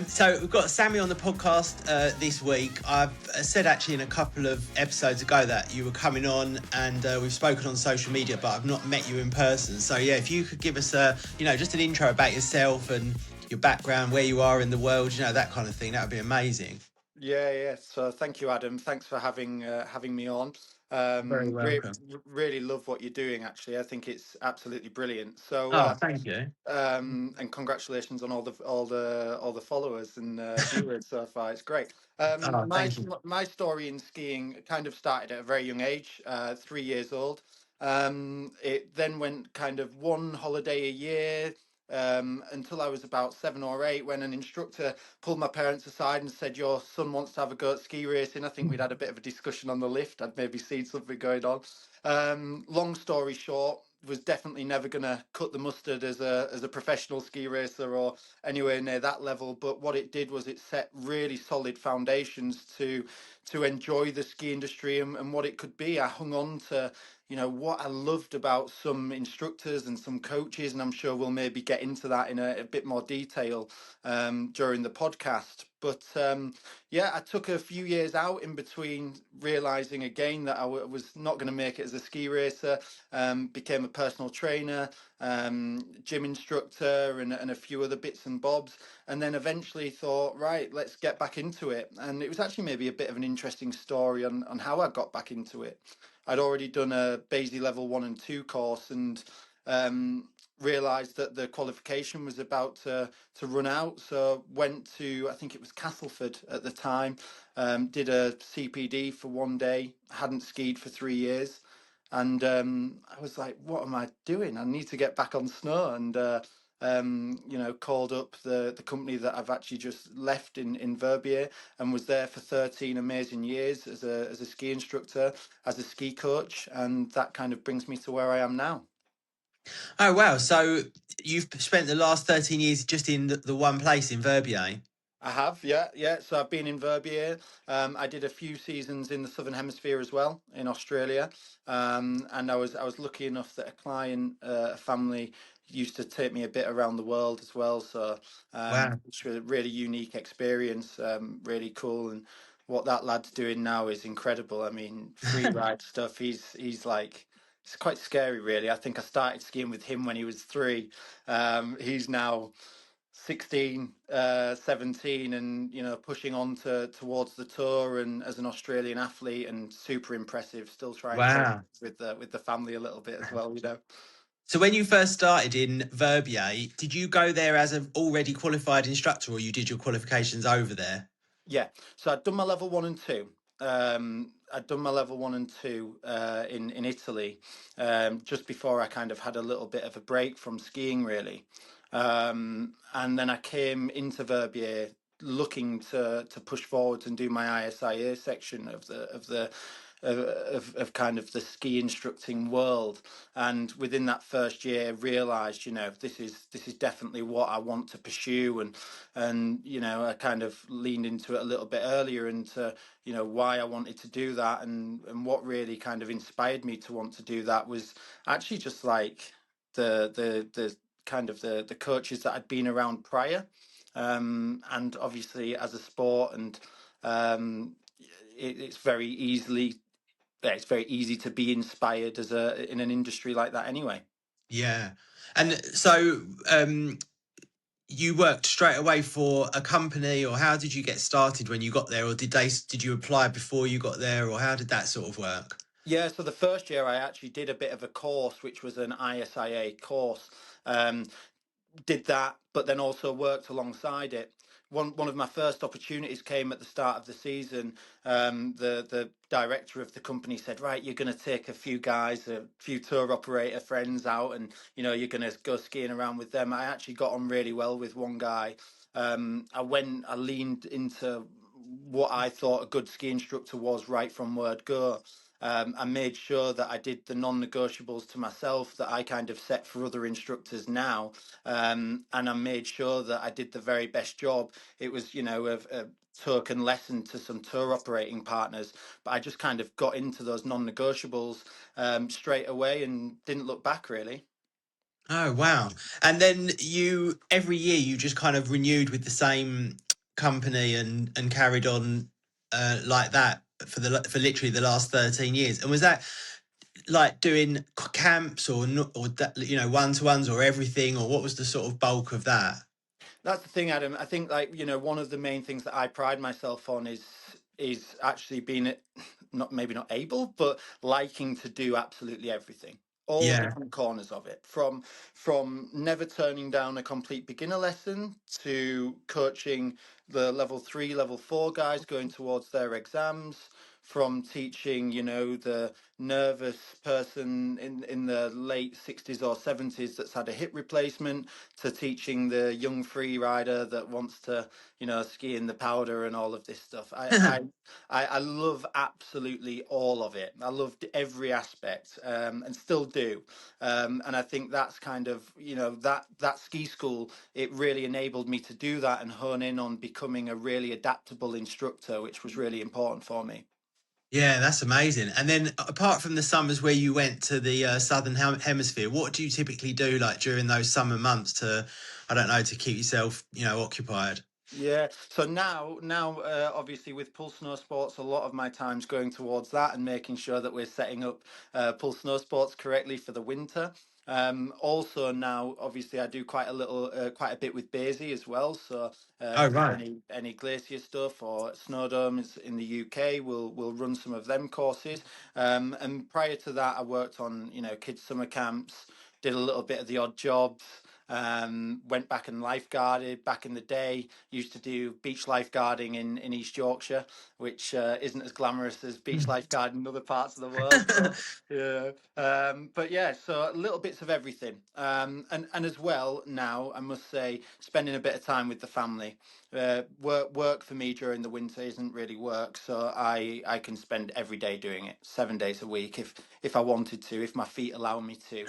So we've got Sammy on the podcast this week. I've said actually in a couple of episodes ago that you were coming on, and we've spoken on social media, but I've not met you in person. So yeah, if you could give us just an intro about yourself and your background, where you are in the world, that kind of thing, that would be amazing. Yeah. So thank you, Adam. Thanks for having me on. Very welcome. Really love what you're doing. Actually, I think it's absolutely brilliant. Oh, thank you. And congratulations on all the followers and viewers so far. It's great. Oh, thank you. My story in skiing kind of started at a very young age, 3 years old. It then went kind of one holiday a year until I was about 7 or 8, when an instructor pulled my parents aside and said, "Your son wants to have a go at ski racing." I think we'd had a bit of a discussion on the lift. I'd maybe seen something going on. Long story short, was definitely never going to cut the mustard as a professional ski racer or anywhere near that level. But what it did was it set really solid foundations to enjoy the ski industry and what it could be. I hung on to what I loved about some instructors and some coaches, and I'm sure we'll maybe get into that in a bit more detail during the podcast. But yeah, I took a few years out in between, realizing again that was not going to make it as a ski racer. Became a personal trainer, gym instructor, and a few other bits and bobs. And then eventually thought, right, let's get back into it. And it was actually maybe a bit of an interesting story on how I got back into it. I'd already done a Basel level 1 and 2 course, and realized that the qualification was about to run out. So went to, I think it was Castleford at the time, did a CPD for one day, hadn't skied for 3 years. And I was like, what am I doing? I need to get back on snow. And called up the company that I've actually just left in Verbier, and was there for 13 amazing years as a ski instructor, as a ski coach, and that kind of brings me to where I am now. Oh, wow. So you've spent the last 13 years just in the one place in Verbier? I have, yeah. So I've been in Verbier. I did a few seasons in the Southern Hemisphere as well, in Australia. And I was lucky enough that a client, a family, used to take me a bit around the world as well. So Wow. it's a really unique experience, really cool. And what that lad's doing now is incredible. I mean, free ride stuff. He's like. It's quite scary, really. I think I started skiing with him when he was 3. He's now 16, 17, and pushing on towards the tour, and as an Australian athlete, and super impressive. Still trying to Wow. with the family a little bit as well. So when you first started in Verbier, did you go there as an already qualified instructor, or you did your qualifications over there? Yeah, so I'd done my level 1 and 2. I'd done my level 1 and 2 in Italy, just before I kind of had a little bit of a break from skiing, really. And then I came into Verbier looking to push forward and do my ISIA section of kind of the ski instructing world. And within that first year, realised, this is definitely what I want to pursue. And I kind of leaned into it a little bit earlier, into why I wanted to do that, and what really kind of inspired me to want to do that was actually just like the kind of the coaches that I'd been around prior, and obviously as a sport, and it's very easy to be inspired in an industry like that anyway. Yeah. And so you worked straight away for a company, or how did you get started when you got there, or did you apply before you got there, or how did that sort of work? Yeah, so the first year I actually did a bit of a course, which was an ISIA course. Um, did that, but then also worked alongside it. One of my first opportunities came at the start of the season. The director of the company said, "Right, you're going to take a few guys, a few tour operator friends out, and you're going to go skiing around with them." I actually got on really well with one guy. I leaned into what I thought a good ski instructor was right from word go. I made sure that I did the non-negotiables to myself that I kind of set for other instructors now, and I made sure that I did the very best job. It was, a token lesson to some tour operating partners, but I just kind of got into those non-negotiables straight away and didn't look back, really. Oh wow! And then you every year you just kind of renewed with the same company and carried on like that for literally the last 13 years. And was that like doing camps or one to ones or everything, or what was the sort of bulk of that? That's the thing, Adam. I think, like, one of the main things that I pride myself on is actually being not, maybe not able, but liking to do absolutely everything. All Yeah. different corners of it, from never turning down a complete beginner lesson to coaching the level 3, level 4 guys going towards their exams, from teaching, the nervous person in the late 60s or 70s that's had a hip replacement, to teaching the young free rider that wants to, ski in the powder and all of this stuff. I love absolutely all of it. I loved every aspect, and still do. And I think that's kind of, that ski school, it really enabled me to do that and hone in on becoming a really adaptable instructor, which was really important for me. Yeah, that's amazing. And then apart from the summers where you went to the southern hemisphere, what do you typically do like during those summer months to, I don't know, to keep yourself, occupied? Yeah. So now, obviously with Pulse Snowsports, a lot of my time's going towards that and making sure that we're setting up Pulse Snowsports correctly for the winter. Also now, obviously, I do quite a bit with Basie as well. So Oh, if there's right. any glacier stuff or snowdomes in the UK, we'll run some of them courses. And prior to that, I worked on kids summer camps, did a little bit of the odd jobs. Went back and lifeguarded back in the day. Used to do beach lifeguarding in East Yorkshire, which isn't as glamorous as beach lifeguarding in other parts of the world. But yeah, but yeah, so little bits of everything. And as well now, I must say, spending a bit of time with the family. Work for me during the winter isn't really work, so I can spend every day doing it, 7 days a week if I wanted to, if my feet allow me to.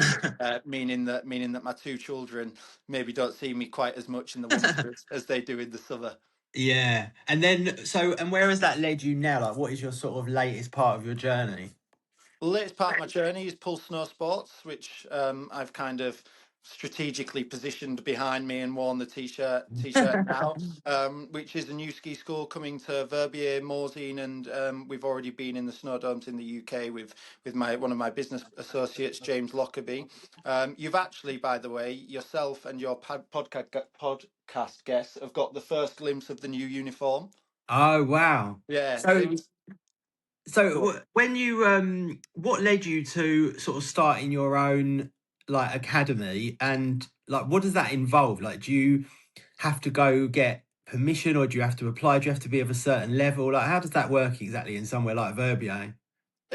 Meaning that my two children maybe don't see me quite as much in the winter as they do in the summer. Yeah. And then, and where has that led you now? Like, what is your sort of latest part of your journey? The latest part of my journey is Pulse Snowsports, which I've kind of strategically positioned behind me and worn the t-shirt now, which is a new ski school coming to Verbier, Morzine, and we've already been in the snowdomes in the UK with my one of my business associates, James Lockerbie. You've actually, by the way, yourself and your podcast guests have got the first glimpse of the new uniform. Oh, wow. Yeah, it So, was. when you what led you to sort of starting your own like academy, and like what does that involve? Like, do you have to go get permission, or do you have to apply? Do you have to be of a certain level? Like, how does that work exactly in somewhere like Verbier?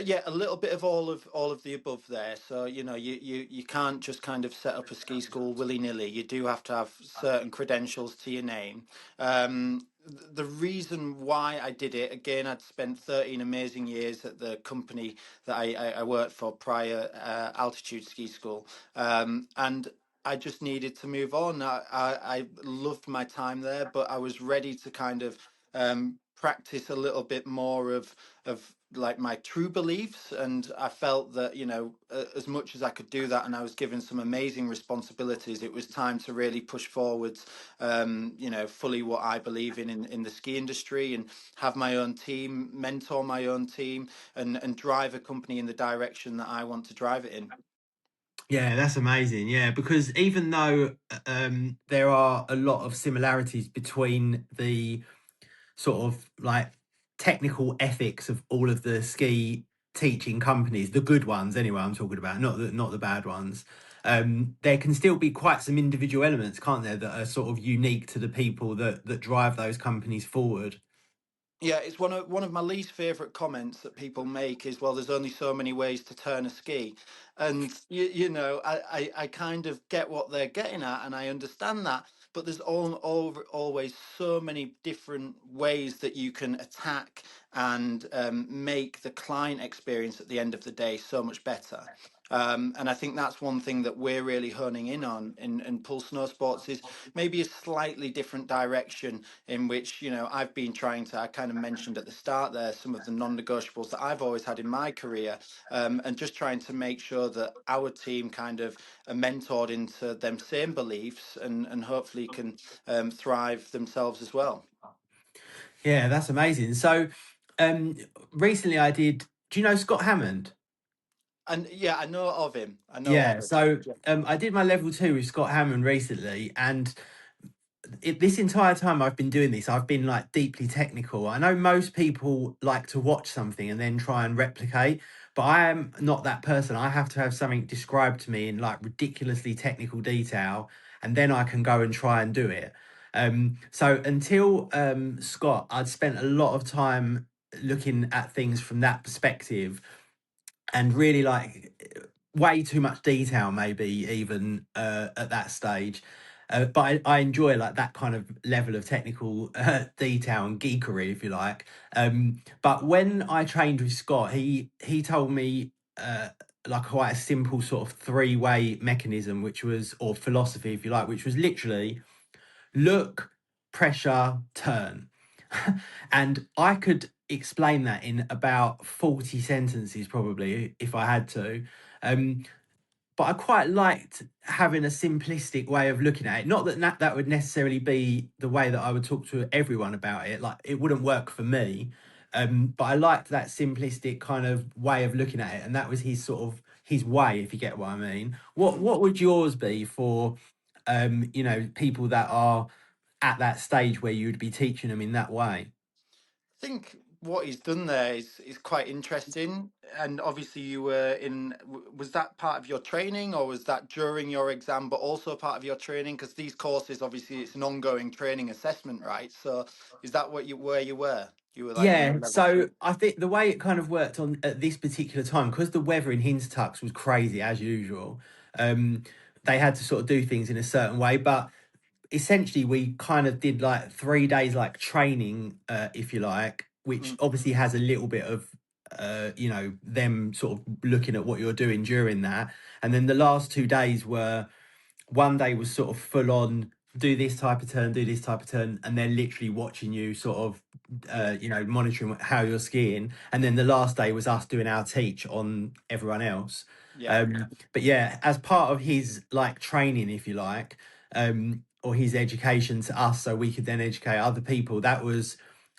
Yeah, a little bit of all of the above there. So, you can't just kind of set up a ski school willy-nilly. You do have to have certain credentials to your name. The reason why I did it, again, I'd spent 13 amazing years at the company that I worked for prior, Altitude Ski School. And I just needed to move on. I loved my time there, but I was ready to kind of practice a little bit more of like my true beliefs, and I felt that as much as I could do that and I was given some amazing responsibilities, it was time to really push forwards, fully what I believe in the ski industry, and have my own team, mentor my own team, and drive a company in the direction that I want to drive it in. Yeah, that's amazing. Yeah, because even though there are a lot of similarities between the sort of like technical ethics of all of the ski teaching companies, the good ones anyway, I'm talking about, not the bad ones. There can still be quite some individual elements, can't there, that are sort of unique to the people that drive those companies forward. Yeah, it's one of my least favorite comments that people make is, well, there's only so many ways to turn a ski, and I kind of get what they're getting at, and I understand that, but there's always so many different ways that you can attack and make the client experience at the end of the day so much better. And I think that's one thing that we're really honing in on in Pulse Snowsports is maybe a slightly different direction in which, I've been trying to, I kind of mentioned at the start there, some of the non-negotiables that I've always had in my career, and just trying to make sure that our team kind of are mentored into them same beliefs and hopefully can thrive themselves as well. Yeah, that's amazing. So, um, recently I did. Do you know Scott Hammond? And yeah, I know of him. I know of Yeah. him. So, Yeah. I did my level 2 with Scott Hammond recently, and this entire time I've been doing this, I've been like deeply technical. I know most people like to watch something and then try and replicate, but I am not that person. I have to have something described to me in like ridiculously technical detail, and then I can go and try and do it. So until Scott, I'd spent a lot of time looking at things from that perspective and really like way too much detail, maybe even at that stage. But I enjoy like that kind of level of technical detail and geekery, if you like. But when I trained with Scott, he told me like quite a simple sort of three-way mechanism, which was, or philosophy, if you like, which was literally look, pressure, turn. And I could explain that in about 40 sentences, probably, if I had to. Um, but I quite liked having a simplistic way of looking at it. Not that that would necessarily be the way that I would talk to everyone about it. Like, it wouldn't work for me. But I liked that simplistic kind of way of looking at it. And that was his sort of his way, if you get what I mean. What would yours be for people that are at that stage where you'd be teaching them in that way? I think what he's done there is quite interesting. And obviously, you were was that part of your training, or was that during your exam, but also part of your training? Because these courses, obviously, it's an ongoing training assessment, right? So, is that what you where you were? You were like in your Yeah, level so three. I think the way it kind of worked on at this particular time, because the weather in Hintertux was crazy as usual, um, they had to sort of do things in a certain way. But essentially, we kind of did like 3 days like training, if you like, which Mm, obviously has a little bit of them sort of looking at what you're doing during that. And then the last 2 days were, one day was sort of full on, do this type of turn, do this type of turn, and they're literally watching you sort of yeah, monitoring how you're skiing. And then the last day was us doing our teach on everyone else. yeah, But yeah, as part of his like training, if you like, or his education to us so we could then educate other people, that was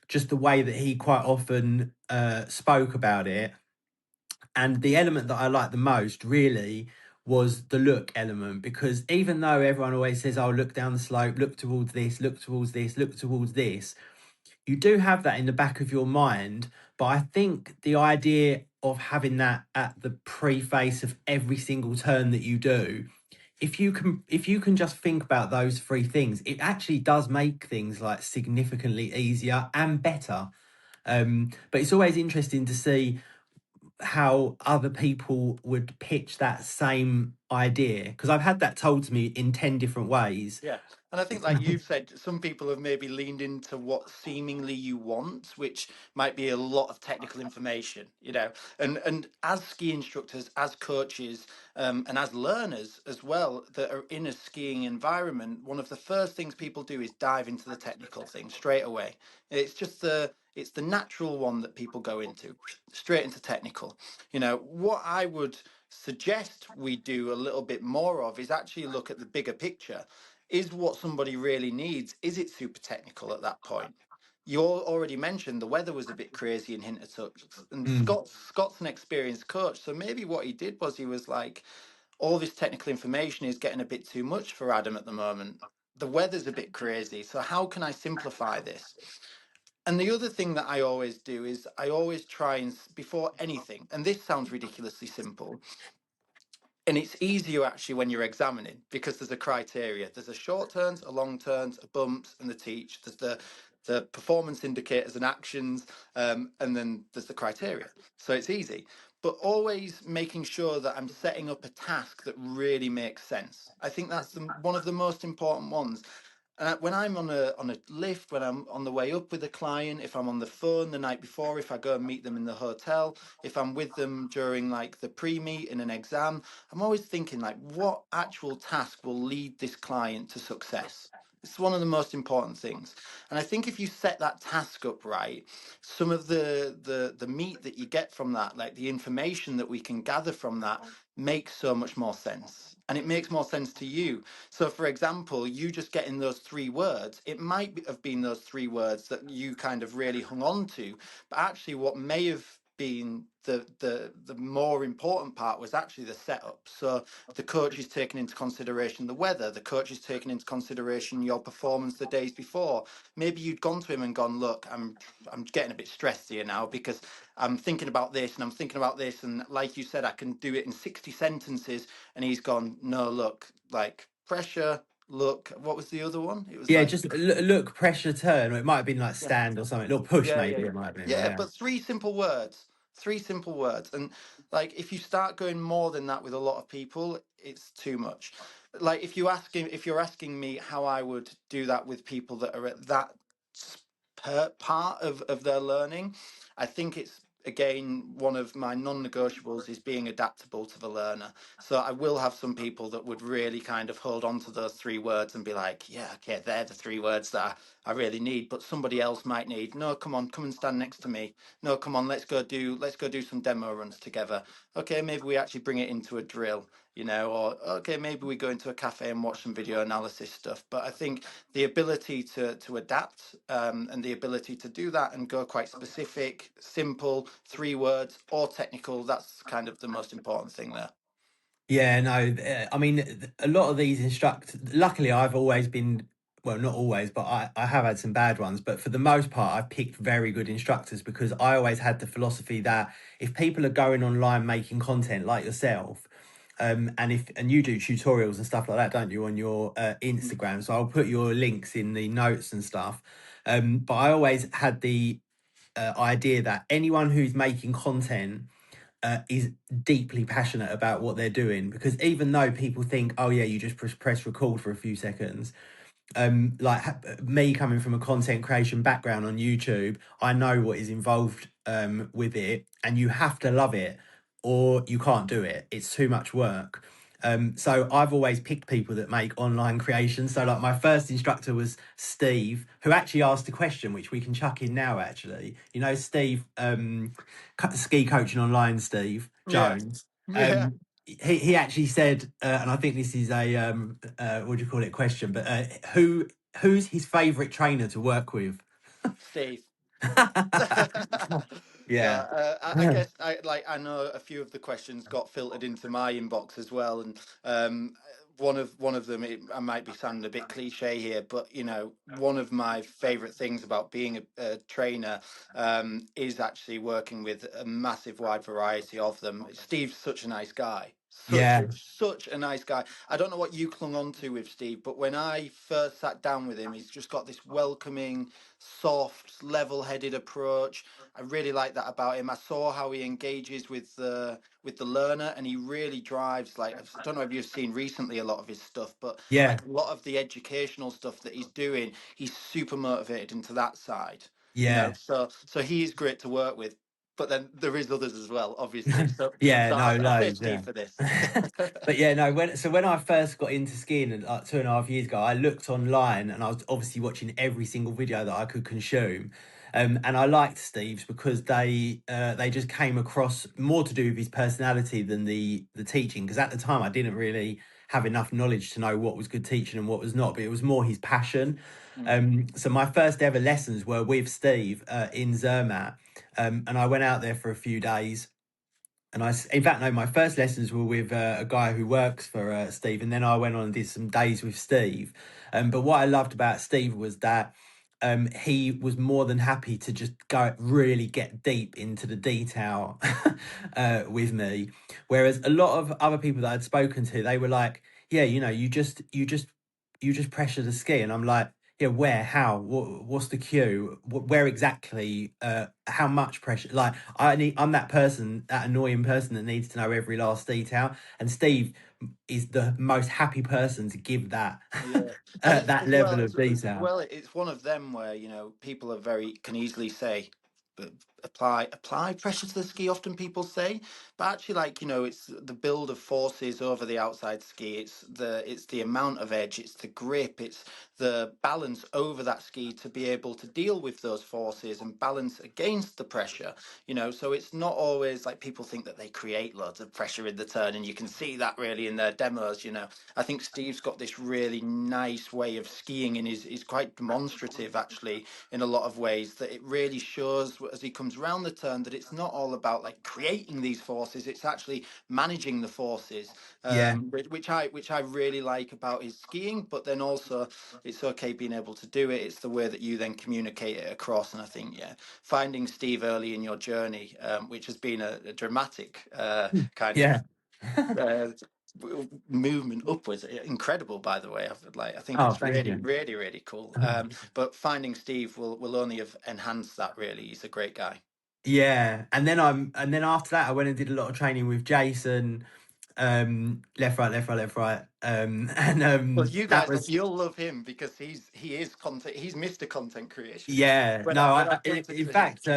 just the way that he quite often spoke about it. And the element that I liked the most really was the look element, because even though everyone always says, oh, look down the slope, look towards this, look towards this, look towards this, you do have that in the back of your mind. But I think the idea of having that at the preface of every single turn that you do, if you can just think about those three things, it actually does make things like significantly easier and better. But it's always interesting to see how other people would pitch that same idea, because I've had that told to me in 10 different ways. yeah. And I think, like you've said, some people have maybe leaned into what seemingly you want, which might be a lot of technical information, And as ski instructors, as coaches, and as learners as well, that are in a skiing environment, one of the first things people do is dive into the technical thing straight away. It's the natural one that people go into, straight into technical. What I would suggest we do a little bit more of is actually look at the bigger picture. Is what somebody really needs, is it super technical at that point? You already mentioned the weather was a bit crazy in Hintertux, and Mm, Scott's an experienced coach, so maybe what he did was he was like, all this technical information is getting a bit too much for Adam at the moment. The weather's a bit crazy, so how can I simplify this? And the other thing that I always do is I always try and, before anything, and this sounds ridiculously simple, and it's easier actually when you're examining because there's a criteria. There's a short turns, a long turns, a bumps, and the teach. There's the performance indicators and actions, and then there's the criteria. So it's easy, but always making sure that I'm setting up a task that really makes sense. I think that's one of the most important ones. When I'm on a lift, when I'm on the way up with a client, if I'm on the phone the night before, if I go and meet them in the hotel, if I'm with them during like the pre-meet in an exam, I'm always thinking like, what actual task will lead this client to success? It's one of the most important things. And I think if you set that task up right, some of the meat that you get from that, like the information that we can gather from that, makes so much more sense. And it makes more sense to you. So, for example, you just getting those three words, it might have been those three words that you kind of really hung on to, but actually, what may have been the more important part was actually the setup. So the coach is taking into consideration the weather, the coach is taking into consideration your performance the days before. Maybe you'd gone to him and gone, look, I'm getting a bit stressed here now because I'm thinking about this and I'm thinking about this, and like you said, I can do it in 60 sentences. And he's gone, no, look, like pressure, look, what was the other one? It was Yeah, like, just look, pressure, turn, or it might have been like yeah, stand or something, or push yeah, yeah, maybe yeah. it might have been. Yeah, Yeah. but three simple words. And like if you start going more than that with a lot of people, it's too much. Like if you're asking me how I would do that with people that are at that part of their learning, I think it's again one of my non-negotiables is being adaptable to the learner. So I will have some people that would really kind of hold on to those three words and be like, yeah, okay, they're the three words that I really need. But somebody else might need, no, come on, come and stand next to me. No, come on, let's go do some demo runs together. Okay, maybe we actually bring it into a drill, or okay, maybe we go into a cafe and watch some video analysis stuff. But I think the ability to adapt, and the ability to do that and go quite specific, simple, three words, or technical, that's kind of the most important thing there. Yeah, no, I mean, a lot of these instructors, luckily, I've always been, well, not always, but I have had some bad ones. But for the most part, I've picked very good instructors because I always had the philosophy that if people are going online making content like yourself, and you do tutorials and stuff like that, don't you, on your Mm. Instagram? So I'll put your links in the notes and stuff. But I always had the idea that anyone who's making content is deeply passionate about what they're doing, because even though people think, oh yeah, you just press record for a few seconds, me coming from a content creation background on YouTube, I know what is involved with it, and you have to love it or you can't do it. It's too much work. So I've always picked people that make online creations. So like my first instructor was Steve, who actually asked a question which we can chuck in now. Actually, Steve, ski coaching online, Steve Yeah, Jones. yeah, Um, he actually said, and I think this is a what do you call it question, but who's his favourite trainer to work with? Steve. No, Yeah. I guess I know a few of the questions got filtered into my inbox as well, and one of them, I might be sounding a bit cliche here, but one of my favourite things about being a trainer is actually working with a massive wide variety of them. Steve's such a nice guy. Yeah. Such a nice guy. I don't know what you clung on to with Steve, but when I first sat down with him, he's just got this welcoming, soft, level-headed approach. I really like that about him. I saw how he engages with the learner, and he really drives. Like, I don't know if you've seen recently a lot of his stuff, but Yeah. like a lot of the educational stuff that he's doing, he's super motivated into that side. Yeah. So he is great to work with. But then there is others as well, obviously. So Yeah, so no, I'll say loads, Steve yeah. for this. But yeah, no, when I first got into skiing like 2.5 years ago, I looked online and I was obviously watching every single video that I could consume. And I liked Steve's because they just came across more to do with his personality than the teaching. Because at the time I didn't really have enough knowledge to know what was good teaching and what was not, but it was more his passion. Mm. So my first ever lessons were with Steve in Zermatt, and I went out there for a few days. And in fact, no, my first lessons were with a guy who works for Steve, and then I went on and did some days with Steve. But what I loved about Steve was that he was more than happy to just go really get deep into the detail with me. Whereas a lot of other people that I'd spoken to, they were like, "Yeah, you just pressure the ski," and I'm like, yeah, where, how, what's the cue, where exactly, how much pressure. Like I'm that person, that annoying person that needs to know every last detail. And Steve is the most happy person to give that Yeah, and it's that as well level of as detail. well. It's one of them where people are very can easily say, but apply pressure to the ski. Often people say, but actually, it's the build of forces over the outside ski. It's the amount of edge. It's the grip. It's the balance over that ski to be able to deal with those forces and balance against the pressure. So it's not always like people think that they create loads of pressure in the turn, and you can see that really in their demos. I think Steve's got this really nice way of skiing, and is quite demonstrative actually in a lot of ways, that it really shows as he comes around the turn that it's not all about like creating these forces, it's actually managing the forces, Yeah, which I really like about his skiing. But then also it's okay being able to do it. It's the way that you then communicate it across. And I think, yeah, finding Steve early in your journey, which has been a dramatic kind of yeah. uh, movement upwards, incredible, by the way. I think Oh, it's thank really you. really really cool. But finding Steve will only have enhanced that. Really, he's a great guy. Yeah, and then after that, I went and did a lot of training with Jason, left, right, left, right, left, right, and Well, you that guys, was. you'll love him because he is content. He's Mr. Content Creation. Yeah, When I no, when I in bumped in into him. fact,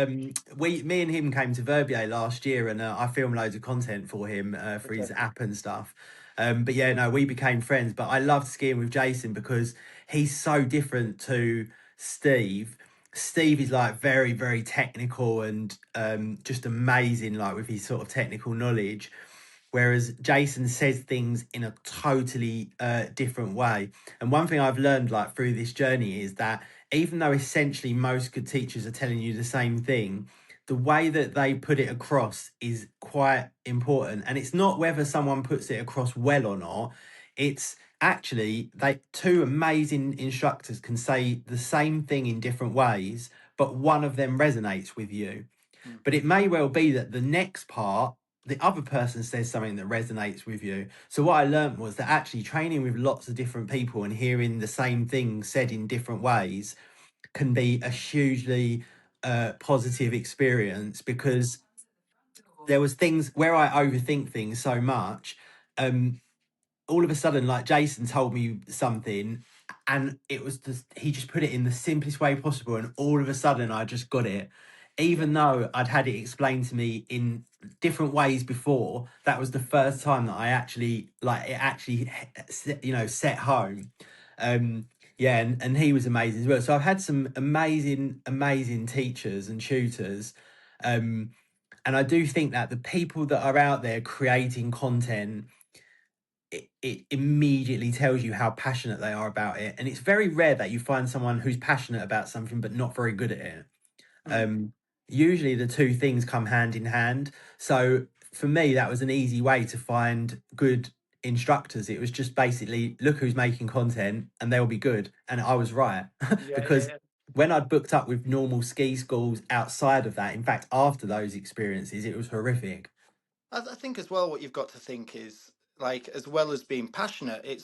me and him came to Verbier last year, and I filmed loads of content for him for his Okay. app and stuff. But yeah, no, we became friends. But I loved skiing with Jason because he's so different to Steve. Steve is like very, very technical and just amazing, like with his sort of technical knowledge. Whereas Jason says things in a totally different way. And one thing I've learned like through this journey is that even though essentially most good teachers are telling you the same thing, the way that they put it across is quite important. And it's not whether someone puts it across well or not. It's actually they two amazing instructors can say the same thing in different ways, but one of them resonates with you. Mm. But it may well be that the next part, the other person says something that resonates with you. So what I learned was that actually training with lots of different people and hearing the same thing said in different ways can be a hugely positive experience, because there was things where I overthink things so much. All of a sudden, like Jason told me something, and it was just he just put it in the simplest way possible, and all of a sudden I just got it. Yeah. Even though I'd had it explained to me in different ways before, that was the first time that I actually like it actually set home. Yeah, and he was amazing as well. So I've had some amazing teachers and tutors. And I do think that the people that are out there creating content, it immediately tells you how passionate they are about it. And it's very rare that you find someone who's passionate about something but not very good at it. Mm. Um, Usually the two things come hand in hand. So for me, that was an easy way to find good instructors. It was just basically look who's making content and they'll be good. And I was right. Yeah, yeah, Because yeah. when I'd booked up with normal ski schools outside of that, in fact, after those experiences, it was horrific. I think as well, what you've got to think is like, as well as being passionate,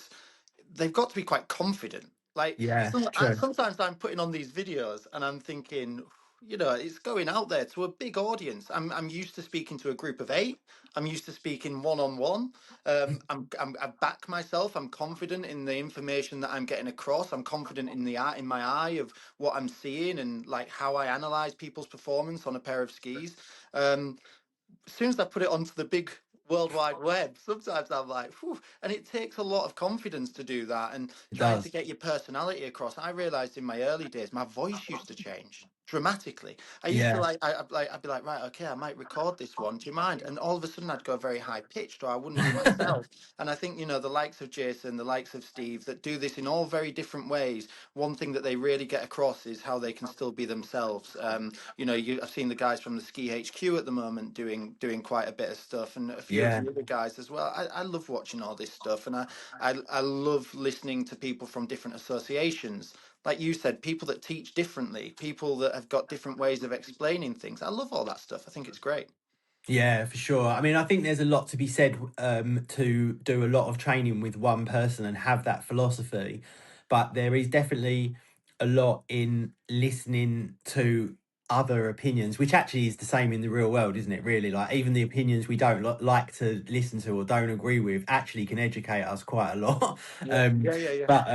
they've got to be quite confident. Like Yeah, true. sometimes I'm putting on these videos and I'm thinking, it's going out there to a big audience. I'm used to speaking to a group of 8. I'm used to speaking one on one. I back myself. I'm confident in the information that I'm getting across. I'm confident in the eye in my eye of what I'm seeing and like how I analyze people's performance on a pair of skis. As soon as I put it onto the big World Wide Web, sometimes I'm like, whew, and it takes a lot of confidence to do that and It trying to does. get your personality across. I realized in my early days, my voice used to change dramatically. I used to Yeah. I'd be like, right, okay, I might record this one. Do you mind? And all of a sudden, I'd go very high pitched, or I wouldn't be myself. And I think the likes of Jason, the likes of Steve, that do this in all very different ways. One thing that they really get across is how they can still be themselves. I've seen the guys from the Ski HQ at the moment doing quite a bit of stuff, and a few of Yeah. the other guys as well. I love watching all this stuff, and I love listening to people from different associations. Like you said, people that teach differently, people that have got different ways of explaining things. I love all that stuff. I think it's great. Yeah, for sure. I mean, I think there's a lot to be said to do a lot of training with one person and have that philosophy, but there is definitely a lot in listening to other opinions, which actually is the same in the real world, isn't it? Really, like even the opinions we don't like to listen to or don't agree with actually can educate us quite a lot. Yeah, um, yeah, yeah, yeah. but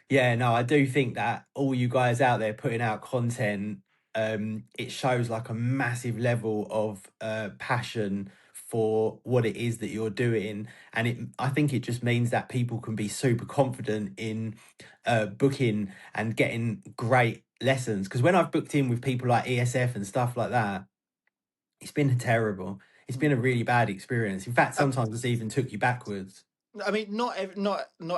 yeah, no, I do think that all you guys out there putting out content, it shows like a massive level of passion for what it is that you're doing, and I think it just means that people can be super confident in booking and getting great lessons. Because when I've booked in with people like ESF and stuff like that, it's been terrible. It's been a really bad experience. In fact, Um, sometimes it's even took you backwards. I mean, not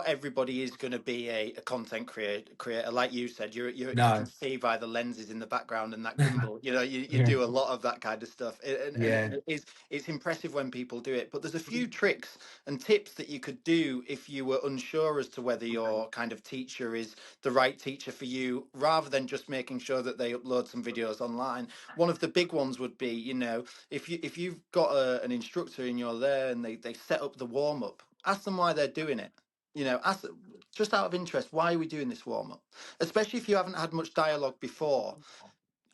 everybody is going to be a content creator. Like you said, you can No. see by the lenses in the background and that gimbal. You know, you Yeah. do a lot of that kind of stuff, Yeah. and it's impressive when people do it. But there's a few tricks and tips that you could do if you were unsure as to whether your kind of teacher is the right teacher for you, rather than just making sure that they upload some videos online. One of the big ones would be, you know, if you've got an instructor and you're there and they set up the warm up, ask them why they're doing it. You know, ask just out of interest, why are we doing this warm up? Especially if you haven't had much dialogue before.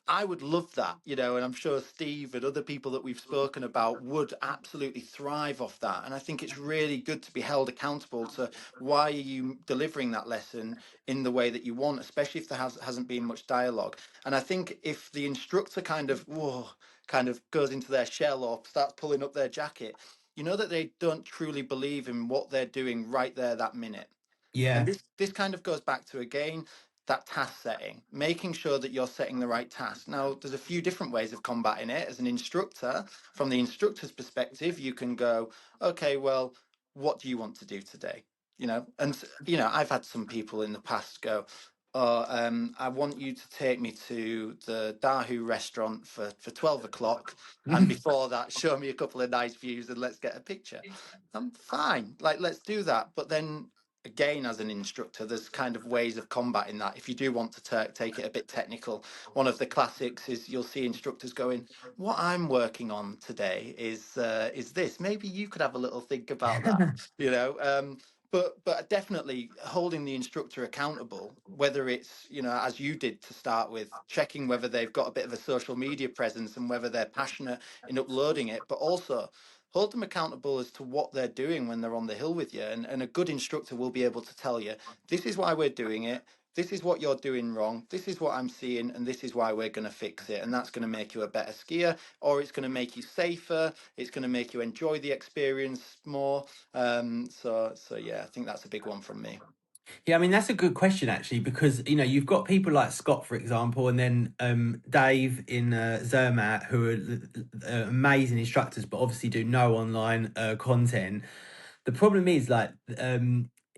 I would love that, you know, and I'm sure Steve and other people that we've spoken about would absolutely thrive off that. And I think it's really good to be held accountable to why are you delivering that lesson in the way that you want, especially if there hasn't been much dialogue. And I think if the instructor kind of whoa, kind of goes into their shell or starts pulling up their jacket, you know that they don't truly believe in what they're doing right there that minute. And Yeah. this kind of goes back to again that task setting, making sure that you're setting the right task. Now, there's a few different ways of combating it. As an instructor, from the instructor's perspective, you can go, okay, well, what do you want to do today? You know, and you know, I've had some people in the past go, oh, I want you to take me to the Dahu restaurant for 12 o'clock. And before that, show me a couple of nice views and let's get a picture. I'm fine. Like, let's do that. But then again, as an instructor, there's kind of ways of combating that. If you do want to take it a bit technical, one of the classics is you'll see instructors going, "What I'm working on today is this. Maybe you could have a little think about that." You know, but definitely holding the instructor accountable, whether it's, you know, as you did to start with, checking whether they've got a bit of a social media presence and whether they're passionate in uploading it, but also hold them accountable as to what they're doing when they're on the hill with you. And a good instructor will be able to tell you, this is why we're doing it. This is what you're doing wrong. This is what I'm seeing, and this is why we're going to fix it. And that's going to make you a better skier, or it's going to make you safer. It's going to make you enjoy the experience more. So yeah, I think that's a big one from me. Yeah, I mean that's a good question actually, because you know you've got people like Scott, for example, and then Dave in Zermatt, who are amazing instructors, but obviously do no online content. The problem is like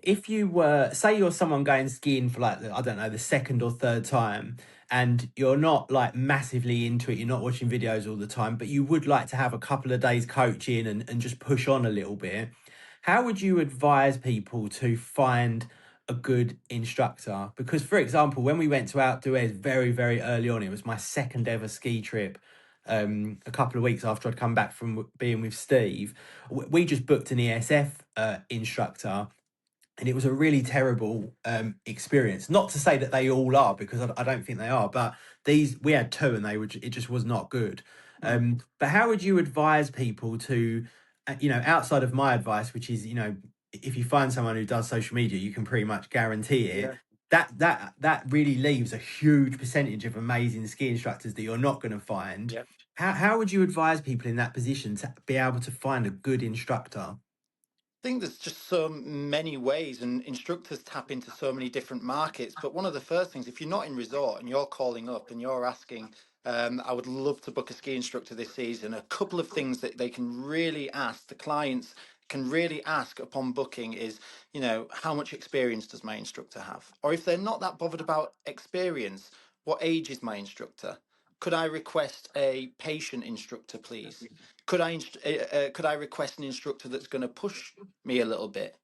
if you were say you're someone going skiing for like I don't know the second or third time, and you're not like massively into it, you're not watching videos all the time, but you would like to have a couple of days coaching and just push on a little bit. How would you advise people to find a good instructor? Because, for example, when we went to Outdoors very, very early on, it was my second ever ski trip. A couple of weeks after I'd come back from being with Steve, we just booked an ESF instructor, and it was a really terrible experience. Not to say that they all are, because I don't think they are, but these we had two, and it just was not good. Mm. But how would you advise people to, you know, outside of my advice, which is, you know, if you find someone who does social media, you can pretty much guarantee it. Yeah. That really leaves a huge percentage of amazing ski instructors that you're not going to find. Yeah. How would you advise people in that position to be able to find a good instructor? Think there's just so many ways, and instructors tap into so many different markets. But one of the first things, if you're not in resort and you're calling up and you're asking, I would love to book a ski instructor this season, a couple of things that they can really ask, the clients can really ask upon booking is, you know, how much experience does my instructor have? Or if they're not that bothered about experience, what age is my instructor? Could I request a patient instructor, please? Could I request an instructor that's going to push me a little bit?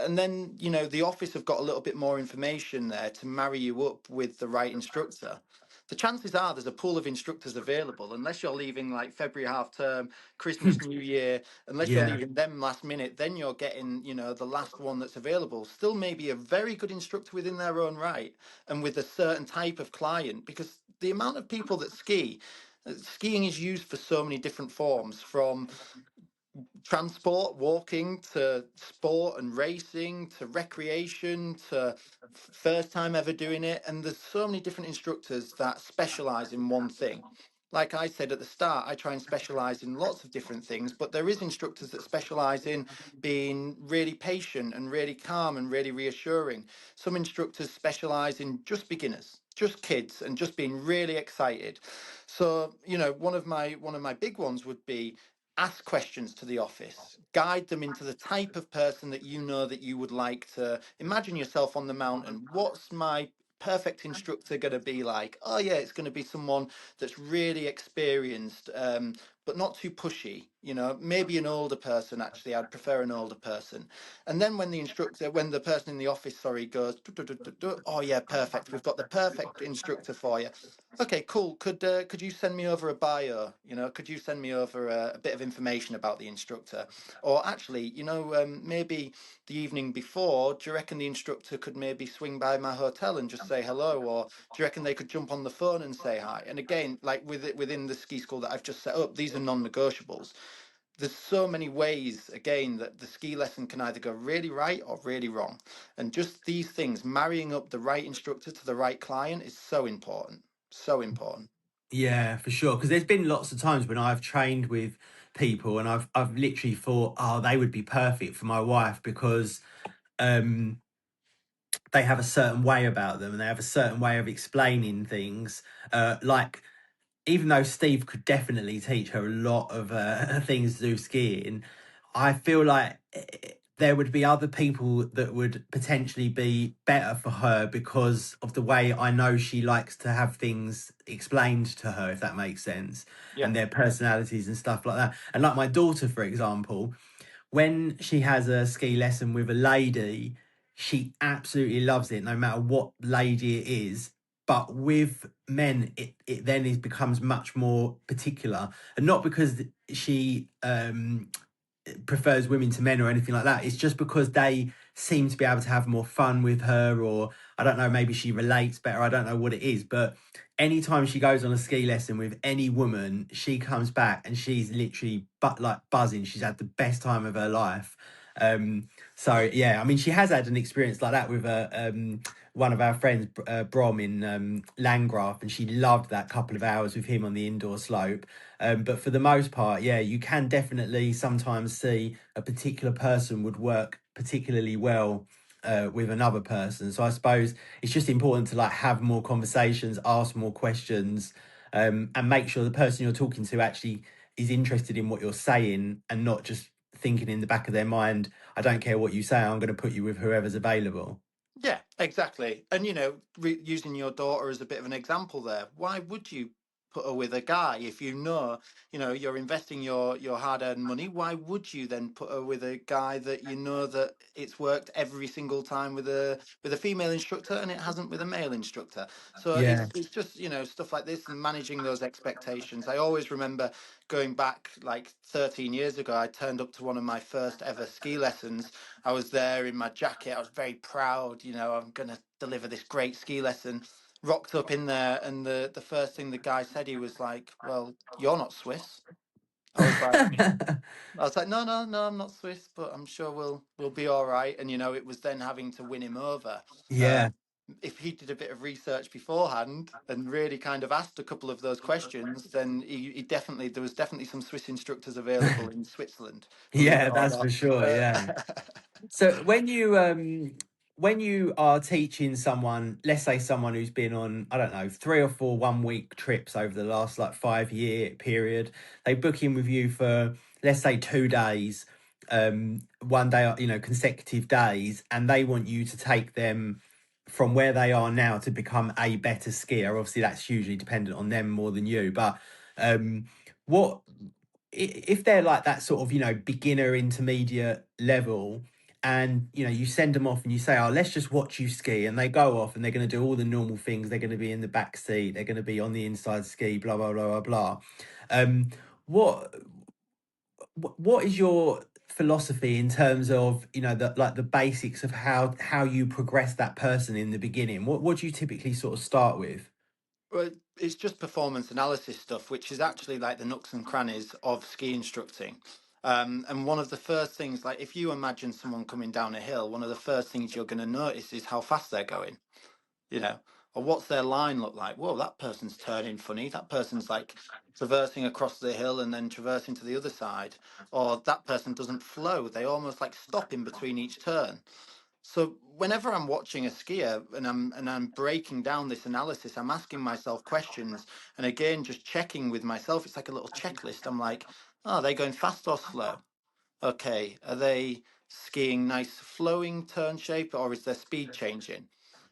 And then, you know, the office have got a little bit more information there to marry you up with the right instructor. the chances are there's a pool of instructors available, unless you're leaving like February half term, Christmas, New Year, unless you're Yeah. leaving them last minute, then you're getting, the last one that's available. Still maybe a very good instructor within their own right and with a certain type of client, because the amount of people that skiing is used for so many different forms, from transport, walking, to sport and racing, to recreation, to first time ever doing it. And there's so many different instructors that specialize in one thing. Like I said at the start, I try and specialize in lots of different things, but there is instructors that specialize in being really patient and really calm and really reassuring. Some instructors specialize in just beginners, just kids, and just being really excited. So, one of my big ones would be ask questions to the office, guide them into the type of person that you know that you would like to imagine yourself on the mountain. What's my perfect instructor going to be like? Oh yeah, it's going to be someone that's really experienced, but not too pushy. Maybe an older person. Actually, I'd prefer an older person. And then when the person in the office, sorry, goes, "Du- du- du- du- du," oh yeah, perfect, we've got the perfect instructor for you. Okay, cool. Could you send me over a bio? Could you send me over a bit of information about the instructor? Or actually, maybe the evening before, do you reckon the instructor could maybe swing by my hotel and just say hello? Or do you reckon they could jump on the phone and say hi? And again, like within the ski school that I've just set up, these are non-negotiables. There's so many ways, again, that the ski lesson can either go really right or really wrong. And just these things, marrying up the right instructor to the right client, is so important. So important. Yeah, for sure. Because there's been lots of times when I've trained with people and I've literally thought, oh, they would be perfect for my wife because um they have a certain way about them and they have a certain way of explaining things. Like even though Steve could definitely teach her a lot of things to do skiing, I feel like there would be other people that would potentially be better for her because of the way I know she likes to have things explained to her, if that makes sense, Yeah. and their personalities and stuff like that. And like my daughter, for example, when she has a ski lesson with a lady, she absolutely loves it, no matter what lady it is. But with men, it then becomes much more particular, and not because she prefers women to men or anything like that. It's just because they seem to be able to have more fun with her, or I don't know, maybe she relates better. I don't know what it is, but anytime she goes on a ski lesson with any woman, she comes back and she's literally like buzzing. She's had the best time of her life. So yeah, I mean, she has had an experience like that with one of our friends, Brom in Landgraf, and she loved that couple of hours with him on the indoor slope. But for the most part, yeah, you can definitely sometimes see a particular person would work particularly well with another person. So I suppose it's just important to like have more conversations, ask more questions, and make sure the person you're talking to actually is interested in what you're saying and not just thinking in the back of their mind, I don't care what you say, I'm going to put you with whoever's available. Yeah, exactly. And using your daughter as a bit of an example there, why would you put her with a guy if you're investing your hard-earned money? Why would you then put her with a guy that you know that it's worked every single time with a female instructor and it hasn't with a male instructor? So Yeah. it's just, stuff like this and managing those expectations. I always remember going back like 13 years ago, I turned up to one of my first ever ski lessons. I was there in my jacket. I was very proud. I'm going to deliver this great ski lesson. Rocked up in there, and the first thing the guy said, he was like, "Well, you're not Swiss." I was like, "No, no, no, I'm not Swiss, but I'm sure we'll be all right." And it was then having to win him over. Yeah. Um, if he did a bit of research beforehand and really kind of asked a couple of those questions, then there was definitely some Swiss instructors available in Switzerland, believe it Yeah, or that's for not. sure. Yeah. So when you are teaching someone, let's say someone who's been on, I don't know, 3 or 4 1 week trips over the last like 5 year period, they book in with you for let's say 2 days, one day, consecutive days, and they want you to take them from where they are now to become a better skier. Obviously, that's hugely dependent on them more than you, but what if they're like that sort of beginner intermediate level, and you send them off and you say, oh, let's just watch you ski, and they go off and they're going to do all the normal things. They're going to be in the back seat, they're going to be on the inside ski, blah blah blah blah blah. um what what is your philosophy in terms of the basics of how you progress that person in the beginning? What do you typically sort of start with? Well, it's just performance analysis stuff, which is actually like the nooks and crannies of ski instructing. And one of the first things, like if you imagine someone coming down a hill, one of the first things you're going to notice is how fast they're going, you know, or what's their line look like? Whoa, that person's turning funny. That person's like traversing across the hill and then traversing to the other side. Or that person doesn't flow. They almost like stop in between each turn. So whenever I'm watching a skier and I'm breaking down this analysis, I'm asking myself questions, and again just checking with myself. It's like a little checklist. I'm like, oh, are they going fast or slow? Okay, are they skiing nice flowing turn shape, or is their speed changing?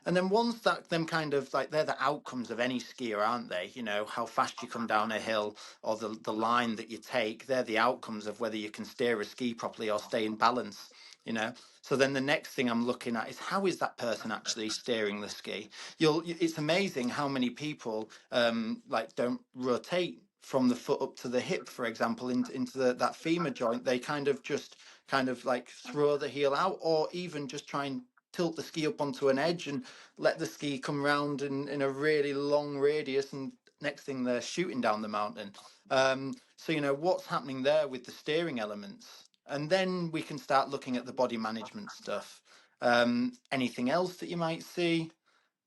And then once that them kind of like they're the outcomes of any skier, aren't they? You know, how fast you come down a hill or the line that you take, they're the outcomes of whether you can steer a ski properly or stay in balance, you know. So then the next thing I'm looking at is how is that person actually steering the ski? It's amazing how many people like don't rotate from the foot up to the hip, for example, into that femur joint. They kind of like throw the heel out, or even just try and tilt the ski up onto an edge and let the ski come round in a really long radius, and next thing they're shooting down the mountain. So you know what's happening there with the steering elements, and then we can start looking at the body management stuff. Anything else that you might see?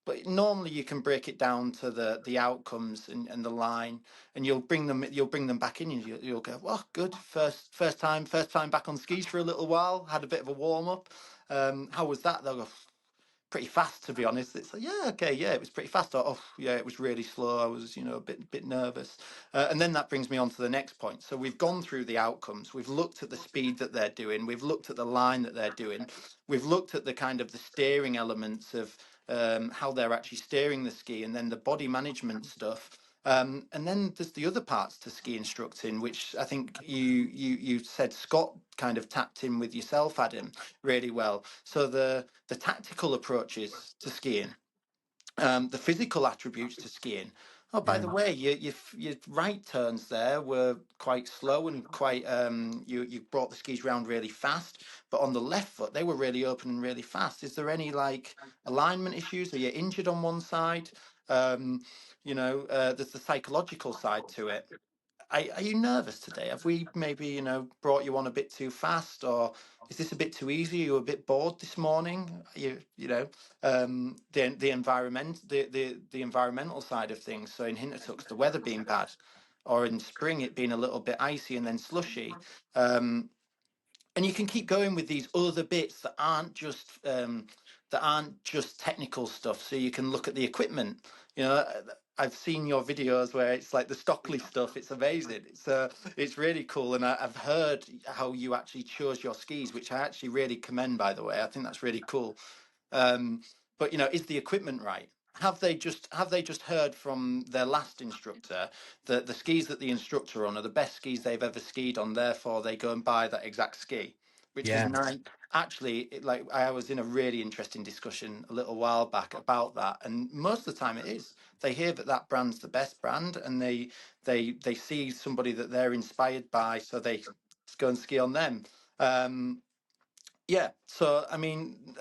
But normally you can break it down to the outcomes and the line, and you'll bring them back in, and you'll go, well, good, first time back on skis for a little while, had a bit of a warm up. How was that? They'll go, pretty fast, to be honest. It's like, yeah, okay, yeah, it was pretty fast. Or, oh yeah, it was really slow. I was, a bit nervous. And then that brings me on to the next point. So we've gone through the outcomes, we've looked at the speed that they're doing, we've looked at the line that they're doing, we've looked at the kind of the steering elements of how they're actually steering the ski, and then the body management stuff. And then there's the other parts to ski instructing, which I think you said Scott kind of tapped in with yourself, Adam, really well. So the tactical approaches to skiing, the physical attributes to skiing. Oh, by Yeah. the way, your right turns there were quite slow and quite you brought the skis round really fast, but on the left foot they were really open and really fast. Is there any like alignment issues? Are you injured on one side? Um, there's the psychological side to it. Are you nervous today? Have we maybe, brought you on a bit too fast, or is this a bit too easy? Are you a bit bored this morning? The environmental side of things. So in Hintertux, the weather being bad, or in spring it being a little bit icy and then slushy. And you can keep going with these other bits that aren't just technical stuff. So you can look at the equipment. I've seen your videos where it's like the Stockley stuff. It's amazing. It's really cool, and I've heard how you actually chose your skis, which I actually really commend. By the way, I think that's really cool. Um, but is the equipment right? Have they just heard from their last instructor that the skis that the instructor on are the best skis they've ever skied on? Therefore, they go and buy that exact ski, which is Yeah. nice. Actually, like I was in a really interesting discussion a little while back about that, and most of the time it is. They hear that that brand's the best brand, and they see somebody that they're inspired by, so they go and ski on them. Um, yeah, so I mean,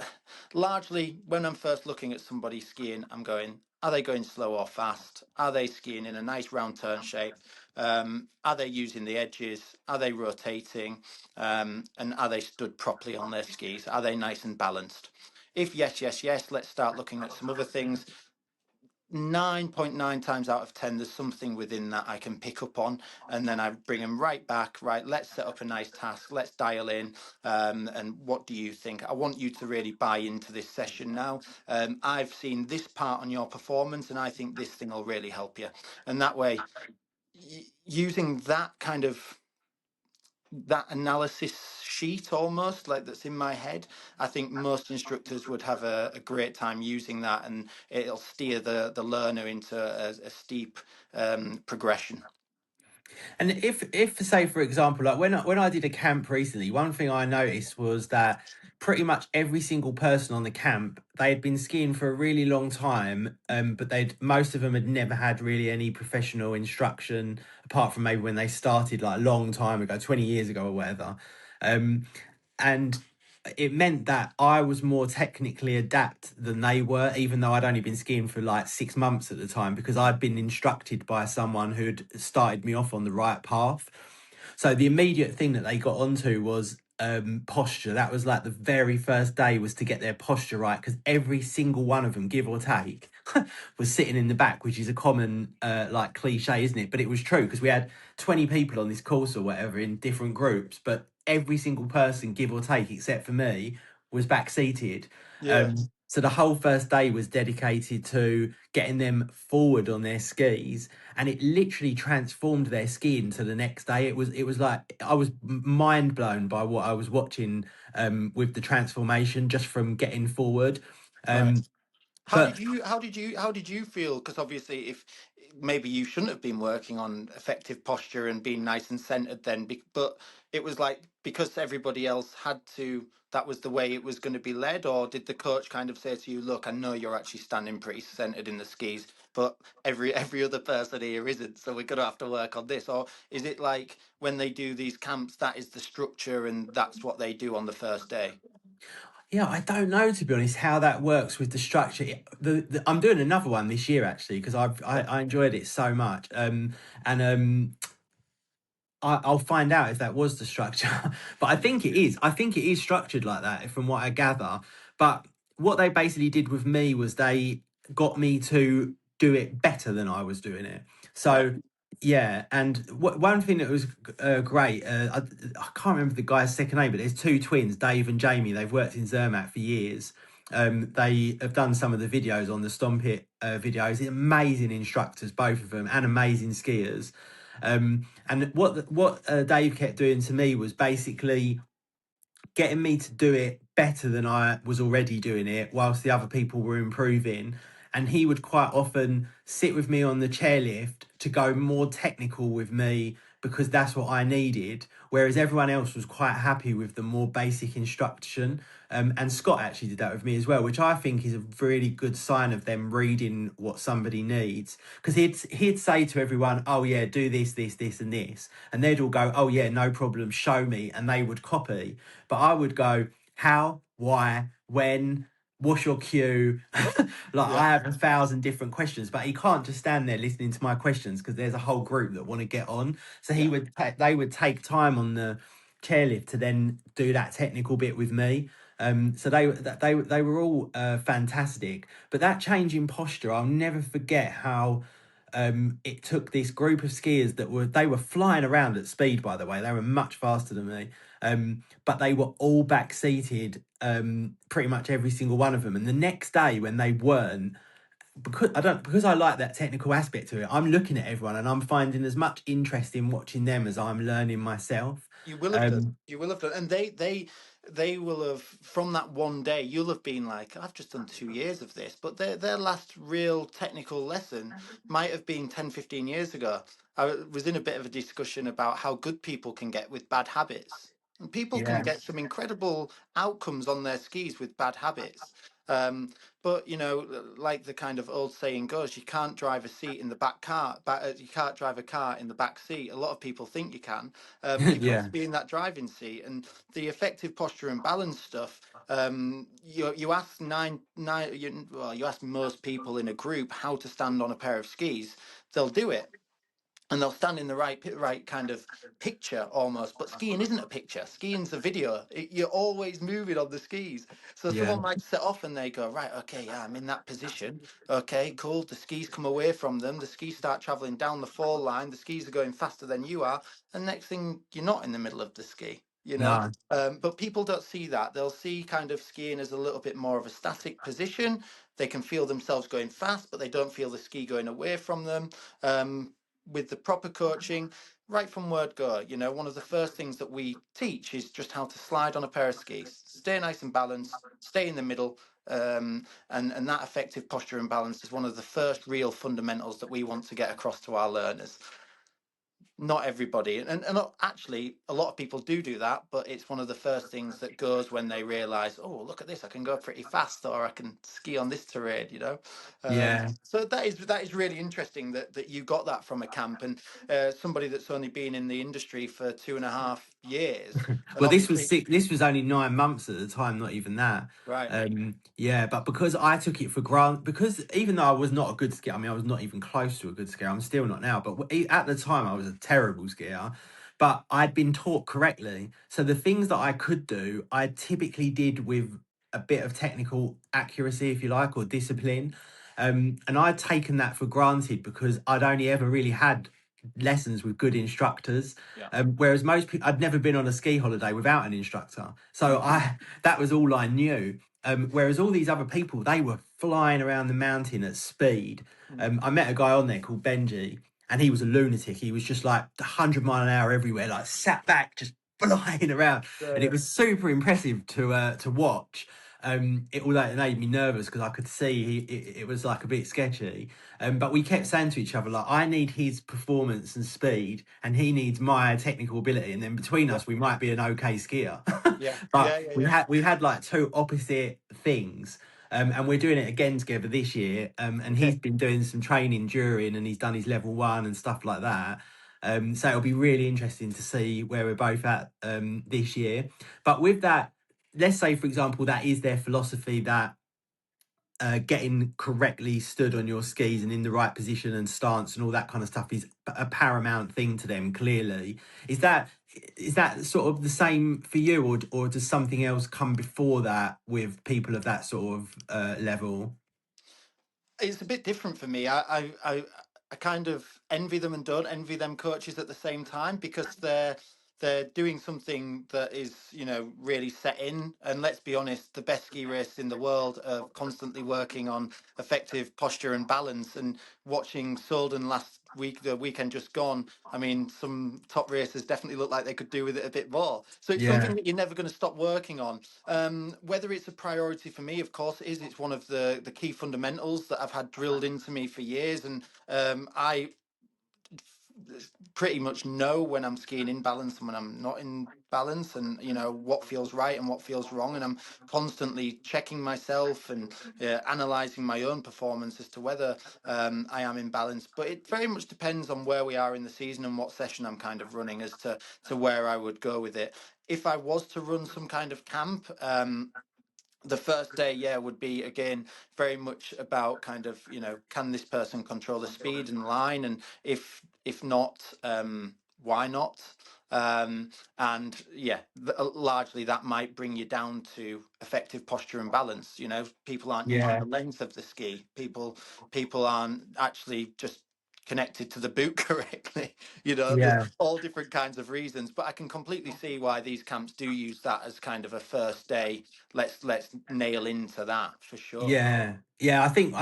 largely when I'm first looking at somebody skiing, I'm going, are they going slow or fast? Are they skiing in a nice round turn shape? Are they using the edges? Are they rotating? And are they stood properly on their skis? Are they nice and balanced? If yes, yes, yes, let's start looking at some other things. 9.9 times out of 10 there's something within that I can pick up on, and then I bring them right back. Right, let's set up a nice task, let's dial in. And what do you think? I want you to really buy into this session now. I've seen this part on your performance, and I think this thing will really help you. And that way, using that kind of that analysis sheet, almost like that's in my head, I think most instructors would have a great time using that, and it'll steer the learner into a steep progression. And if say for example, like when I did a camp recently, one thing I noticed was that pretty much every single person on the camp, they had been skiing for a really long time, but they'd most of them had never had really any professional instruction apart from maybe when they started like a long time ago, 20 years ago or whatever. Um, and it meant that I was more technically adept than they were, even though I'd only been skiing for like 6 months at the time, because I'd been instructed by someone who'd started me off on the right path. So the immediate thing that they got onto was posture. That was like the very first day was to get their posture right, because every single one of them, give or take, was sitting in the back, which is a common like cliche, isn't it? But it was true because we had 20 people on this course or whatever in different groups, but every single person, give or take, except for me, was back seated. Yeah, So the whole first day was dedicated to getting them forward on their skis, and it literally transformed their skiing to the next day. It was like I was mind blown by what I was watching with the transformation just from getting forward. right. Um, but How did you feel? Because obviously, if maybe you shouldn't have been working on effective posture and being nice and centered then, but it was like because everybody else had to, that was the way it was going to be led, or did the coach kind of say to you, "Look, I know you're actually standing pretty centered in the skis, but every other person here isn't, so we're going to have to work on this," or is it like when they do these camps, that is the structure and that's what they do on the first day? yeah, I don't know, to be honest, how that works with the structure. I'm doing another one this year actually because I enjoyed it so much. And I'll find out if that was the structure, but I think it is. I think it is structured like that, from what I gather. But what they basically did with me was they got me to do it better than I was doing it. Right. So yeah, and one thing that was great, I can't remember the guy's second name, but there's two twins, Dave and Jamie. They've worked in Zermatt for years. They have done some of the videos on the Stomp It videos. Amazing instructors, both of them, and amazing skiers. And what Dave kept doing to me was basically getting me to do it better than I was already doing it, whilst the other people were improving. And he would quite often sit with me on the chairlift to go more technical with me because that's what I needed. Whereas everyone else was quite happy with the more basic instruction. And Scott actually did that with me as well, which I think is a really good sign of them reading what somebody needs. Because he'd say to everyone, "Oh yeah, do this, this, and this," and they'd all go, "Oh yeah, no problem, show me," and they would copy. But I would go, "How, why, when, what's your cue?" Like Yeah. I have 1,000 different questions, but he can't just stand there listening to my questions because there's a whole group that want to get on. So Yeah. they would take time on the chairlift to then do that technical bit with me. So they were all fantastic. But that change in posture, I'll never forget how it took this group of skiers they were flying around at speed, by the way. They were much faster than me. But they were all back seated, pretty much every single one of them. And the next day when they weren't, because I like that technical aspect to it, I'm looking at everyone and I'm finding as much interest in watching them as I'm learning myself. You will have done. Um, You will have done, and they will have from that one day. You'll have been like, I've just done 2 years of this, but their last real technical lesson might have been 10, 15 years ago. I was in a bit of a discussion about how good people can get with bad habits, and people can yeah, get some incredible outcomes on their skis with bad habits. Um, but you know, like the kind of old saying goes, you can't drive a seat in the back car, but you can't drive a car in the back seat. A lot of people think you can, you've got to yeah, be in that driving seat, and the effective posture and balance stuff. You ask you ask most people in a group how to stand on a pair of skis, they'll do it, and they'll stand in the right kind of picture almost. But skiing isn't a picture. Skiing's a video. You're always moving on the skis. So yeah, someone might set off and they go, right, okay, yeah, I'm in that position. Okay, cool. The skis come away from them. The skis start traveling down the fall line. The skis are going faster than you are. And next thing, you're not in the middle of the ski. You know, no, but people don't see that. They'll see kind of skiing as a little bit more of a static position. They can feel themselves going fast, but they don't feel the ski going away from them. With the proper coaching, right from word go, you know, one of the first things that we teach is just how to slide on a pair of skis, stay nice and balanced, stay in the middle. And that effective posture and balance is one of the first real fundamentals that we want to get across to our learners. not everybody, and actually a lot of people do that, but it's one of the first things that goes when they realize, oh, look at this, I can go pretty fast, or I can ski on this terrain, you know. Yeah. So that is really interesting that you got that from a camp, and somebody that's only been in the industry for 2.5 years, and Well, this was obviously, six, this was only 9 months at the time, not even that. right. Yeah, but because I took it for granted, because even though I was not a good skier, I mean, I was not even close to a good skier. I'm still not now, but at the time, I was a terrible skier. But I'd been taught correctly, so the things that I could do, I typically did with a bit of technical accuracy, if you like, or discipline. And I'd taken that for granted because I'd only ever really had lessons with good instructors. Yeah. Whereas most people, I'd never been on a ski holiday without an instructor, so Mm, I that was all I knew. Whereas all these other people, they were flying around the mountain at speed. mm, I met a guy on there called Benji, and he was a lunatic. He was just like 100 mile an hour everywhere, like sat back, just flying around, yeah, and it yeah. was super impressive to watch. Although it made me nervous because I could see it was like a bit sketchy. But we kept saying to each other, like, I need his performance and speed, and he needs my technical ability, and then between Yeah, us, we might be an okay skier. yeah, But yeah, yeah, we yeah. had like two opposite things. And we're doing it again together this year. And he's Okay. been doing some training during, and he's done his level 1 and stuff like that. So it'll be really interesting to see where we're both at this year. But with that, let's say, for example, that is their philosophy, that getting correctly stood on your skis and in the right position and stance and all that kind of stuff is a paramount thing to them. Clearly, is that sort of the same for you, or does something else come before that with people of that sort of level? It's a bit different for me. I kind of envy them and don't envy them coaches at the same time, because they're doing something that is, really set in. And let's be honest, the best ski racists in the world are constantly working on effective posture and balance. And watching Solden last week, the weekend just gone, I mean, some top racers definitely look like they could do with it a bit more. So it's something Yeah, that you're never going to stop working on. Whether it's a priority for me, of course it is. It's one of the key fundamentals that I've had drilled into me for years, and I pretty much know when I'm skiing in balance and when I'm not in balance, and what feels right and what feels wrong, and I'm constantly checking myself and analyzing my own performance as to whether I am in balance. But it very much depends on where we are in the season and what session I'm kind of running as to where I would go with it. If I was to run some kind of camp, the first day, yeah, would be again very much about kind of, can this person control the speed and line, and if not, why not? And yeah, largely that might bring you down to effective posture and balance. People aren't using yeah, the length of the ski. People aren't actually just connected to the boot correctly. There's yeah. all different kinds of reasons, but I can completely see why these camps do use that as kind of a first day. Let's nail into that for sure. Yeah, yeah. I think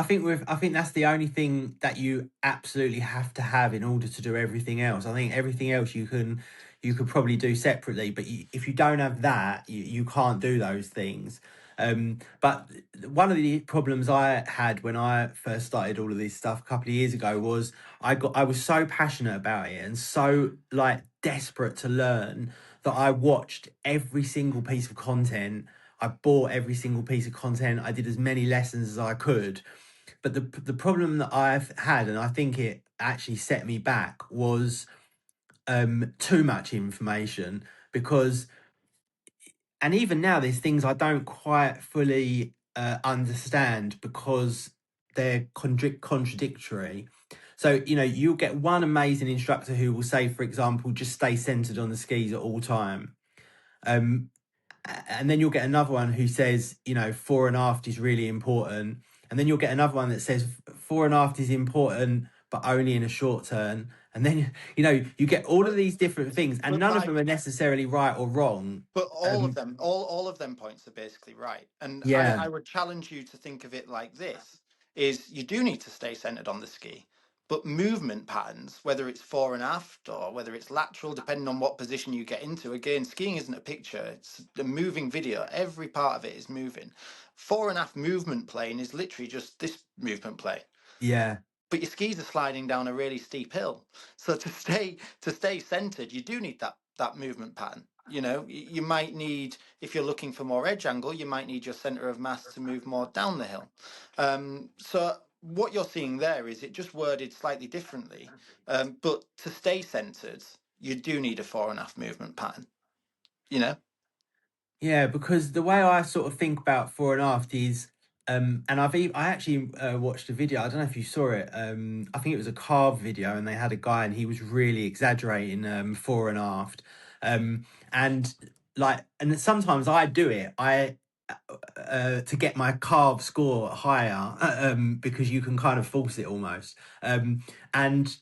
that's the only thing that you absolutely have to have in order to do everything else. I think everything else you could probably do separately, but if you don't have that, you can't do those things. But one of the problems I had when I first started all of this stuff a couple of years ago was I was so passionate about it and so like desperate to learn that I watched every single piece of content. I bought every single piece of content. I did as many lessons as I could. But the problem that I've had, and I think it actually set me back, was too much information. Because, and even now, there's things I don't quite fully understand because they're contradictory. So, you'll get one amazing instructor who will say, for example, just stay centered on the skis at all time. Um, and then you'll get another one who says, fore and aft is really important. And then you'll get another one that says fore and aft is important, but only in a short turn. And then, you get all of But these different things, and but none of by them are necessarily right or wrong. But all of them, all of them points are basically right. And I Yeah, would challenge you to think of it like this: is you do need to stay centered on the ski, but movement patterns, whether it's fore and aft or whether it's lateral, depending on what position you get into. Again, skiing isn't a picture; it's a moving video. Every part of it is moving. Fore and aft movement plane is literally just this movement plane. yeah, but your skis are sliding down a really steep hill. So to stay centered, you do need that movement pattern. You know, you might need, if you're looking for more edge angle, you might need your center of mass to move more down the hill. So what you're seeing there is it just worded slightly differently. But to stay centered, you do need a fore and aft movement pattern. You know. Yeah, because the way I sort of think about fore and aft is, and I actually watched a video. I don't know if you saw it. I think it was a Carve video, and they had a guy, and he was really exaggerating fore and aft, and and sometimes I do it. To get my carve score higher, because you can kind of force it almost, and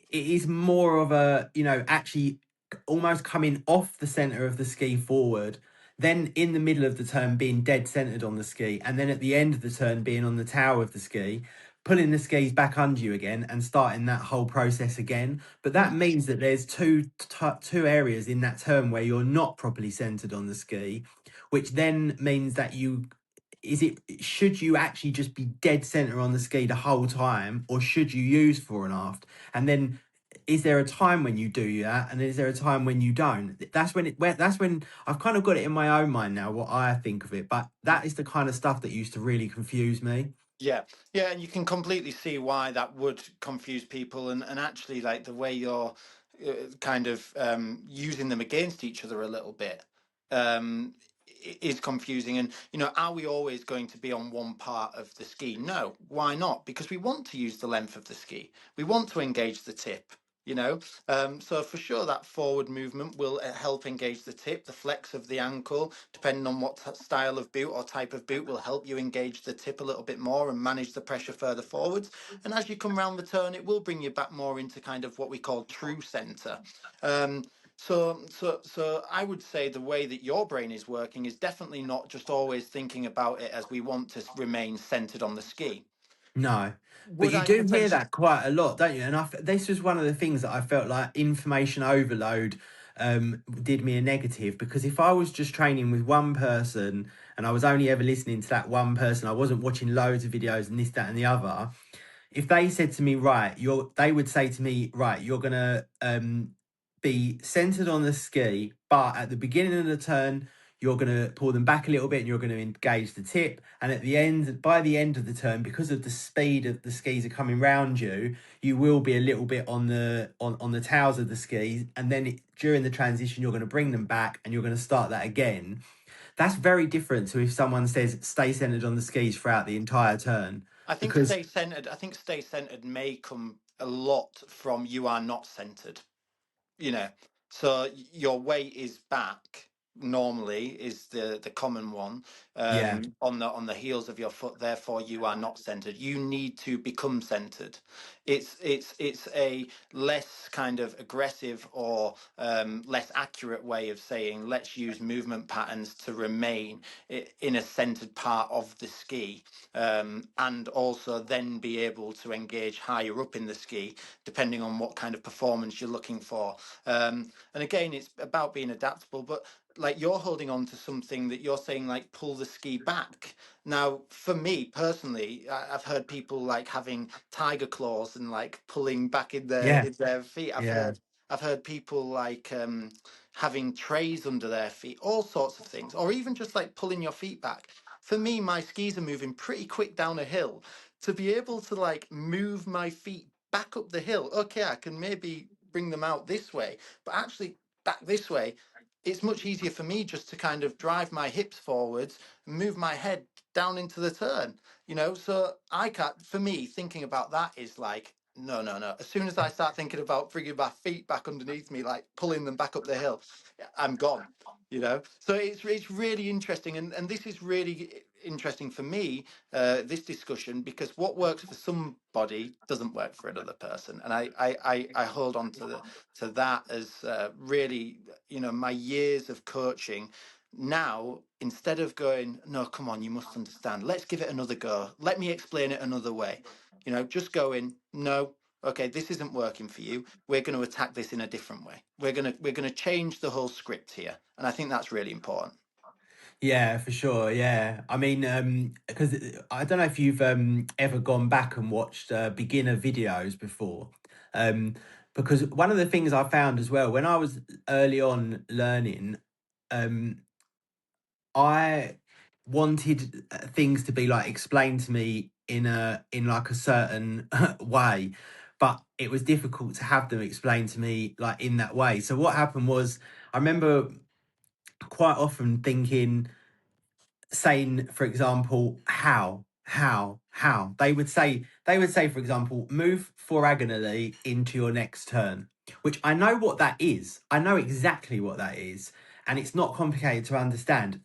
it is more of a, actually almost coming off the center of the ski forward, then in the middle of the turn being dead centered on the ski, and then at the end of the turn being on the tower of the ski, pulling the skis back under you again and starting that whole process again. But that Mm. means that there's two areas in that turn where you're not properly centered on the ski, which then means that should you actually just be dead center on the ski the whole time, or should you use fore and aft? And then is there a time when you do that, and is there a time when you don't? That's when I've kind of got it in my own mind now what I think of it. But that is the kind of stuff that used to really confuse me. Yeah, yeah, and you can completely see why that would confuse people, and actually, like the way you're kind of using them against each other a little bit is confusing. And are we always going to be on one part of the ski? No, why not? Because we want to use the length of the ski. We want to engage the tip. So for sure that forward movement will help engage the tip. The flex of the ankle, depending on what style of boot or type of boot, will help you engage the tip a little bit more and manage the pressure further forwards. And as you come round the turn, it will bring you back more into kind of what we call true center. So I would say the way that your brain is working is definitely not just always thinking about it as we want to remain centered on the ski. No, but Would you I do hear potentially? that quite a lot, don't you? And this was one of the things that I felt like information overload did me a negative, because if I was just training with one person and I was only ever listening to that one person, I wasn't watching loads of videos and this, that, and the other. If they said to me, right, they would say to me, right, you're gonna be centered on the ski, but at the beginning of the turn, you're gonna pull them back a little bit and you're gonna engage the tip. And at the end, by the end of the turn, because of the speed of the skis are coming round you, you will be a little bit on the tails of the skis. And then during the transition, you're gonna bring them back and you're gonna start that again. That's very different to if someone says stay centered on the skis throughout the entire turn. I think Because stay centered. I think stay centered may come a lot from you are not centered. you know so your weight is back normally is the common one, yeah, on the heels of your foot, therefore you are not centered. You need to become centered. It's a less kind of aggressive or less accurate way of saying let's use movement patterns to remain in a centered part of the ski, and also then be able to engage higher up in the ski depending on what kind of performance you're looking for. And again, it's about being adaptable, but like you're holding on to something that you're saying, like pull the ski back. Now, for me personally, I've heard people like having tiger claws and like pulling back in their yeah, feet. I've yeah. heard I've heard people like having trays under their feet, all sorts of things, or even just like pulling your feet back. For me, my skis are moving pretty quick down a hill. To be able to like move my feet back up the hill, okay, I can maybe bring them out this way, but actually back this way, it's much easier for me just to kind of drive my hips forwards and move my head down into the turn. So I can't, for me, thinking about that is like, no, no, no. As soon as I start thinking about bringing my feet back underneath me, like pulling them back up the hill, I'm gone. So it's really interesting, and this is really interesting for me, this discussion, because what works for somebody doesn't work for another person, and I hold on to that as really, my years of coaching. Now, instead of going, no, come on, you must understand, let's give it another go, let me explain it another way, just going, no, okay, this isn't working for you, we're going to attack this in a different way, we're going to change the whole script here, and I think that's really important. Yeah, for sure. Yeah, I mean, because I don't know if you've ever gone back and watched beginner videos before, um, because one of the things I found as well when I was early on learning, um, I wanted things to be like explained to me in like a certain way, but it was difficult to have them explained to me like in that way. So what happened was I remember quite often thinking, saying, for example, how they would say, for example, move diagonally into your next turn, which I know what that is. I know exactly what that is, and it's not complicated to understand.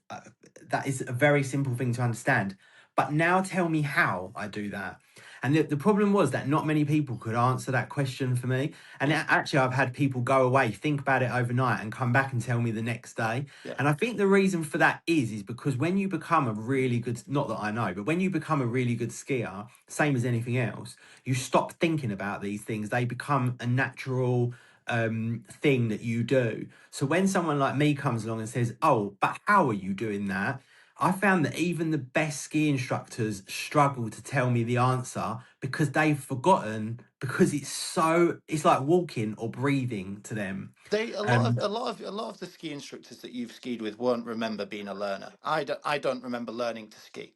That is a very simple thing to understand. But now tell me how I do that. And the problem was that not many people could answer that question for me. And actually, I've had people go away, think about it overnight, and come back and tell me the next day. Yeah. And I think the reason for that is because when you become a really good, not that I know, but when you become a really good skier, same as anything else, you stop thinking about these things. They become a natural thing that you do. So when someone like me comes along and says, "Oh, but how are you doing that?" I found that even the best ski instructors struggle to tell me the answer because they've forgotten, because it's like walking or breathing to them. They Um, a lot of the ski instructors that you've skied with won't remember being a learner. I don't remember learning to ski.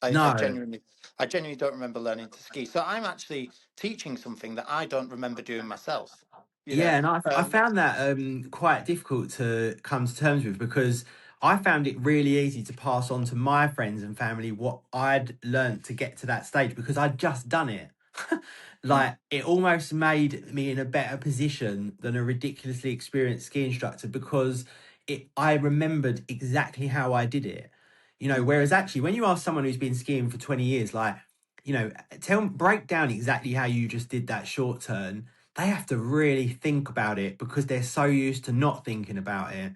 no. I genuinely don't remember learning to ski. So I'm actually teaching something that I don't remember doing myself. You know, Yeah, and I found that quite difficult to come to terms with, because I found it really easy to pass on to my friends and family what I'd learnt to get to that stage because I'd just done it. mm, Like it almost made me in a better position than a ridiculously experienced ski instructor because I remembered exactly how I did it. mm. Whereas actually when you ask someone who's been skiing for 20 years, like, break down exactly how you just did that short turn. They have to really think about it because they're so used to not thinking about it.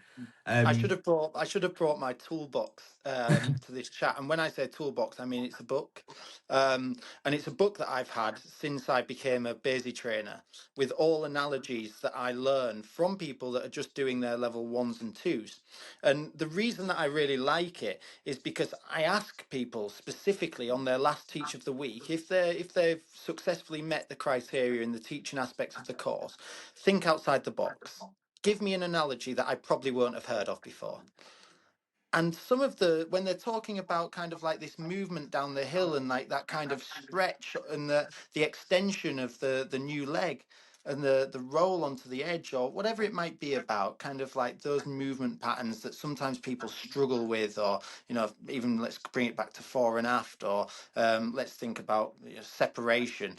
Um, I should have brought my toolbox to this chat. And when I say toolbox, I mean it's a book, and it's a book that I've had since I became a Bearsy trainer, with all analogies that I learn from people that are just doing their level ones and twos. And the reason that I really like it is because I ask people specifically on their last teach of the week if they've successfully met the criteria in the teaching aspects of the course, think outside the box. Give me an analogy that I probably won't have heard of before. And some of the when they're talking about kind of like this movement down the hill and like that kind of stretch and the extension of the new leg and the roll onto the edge or whatever it might be, about kind of like those movement patterns that sometimes people struggle with, or even let's bring it back to fore and aft, or let's think about separation,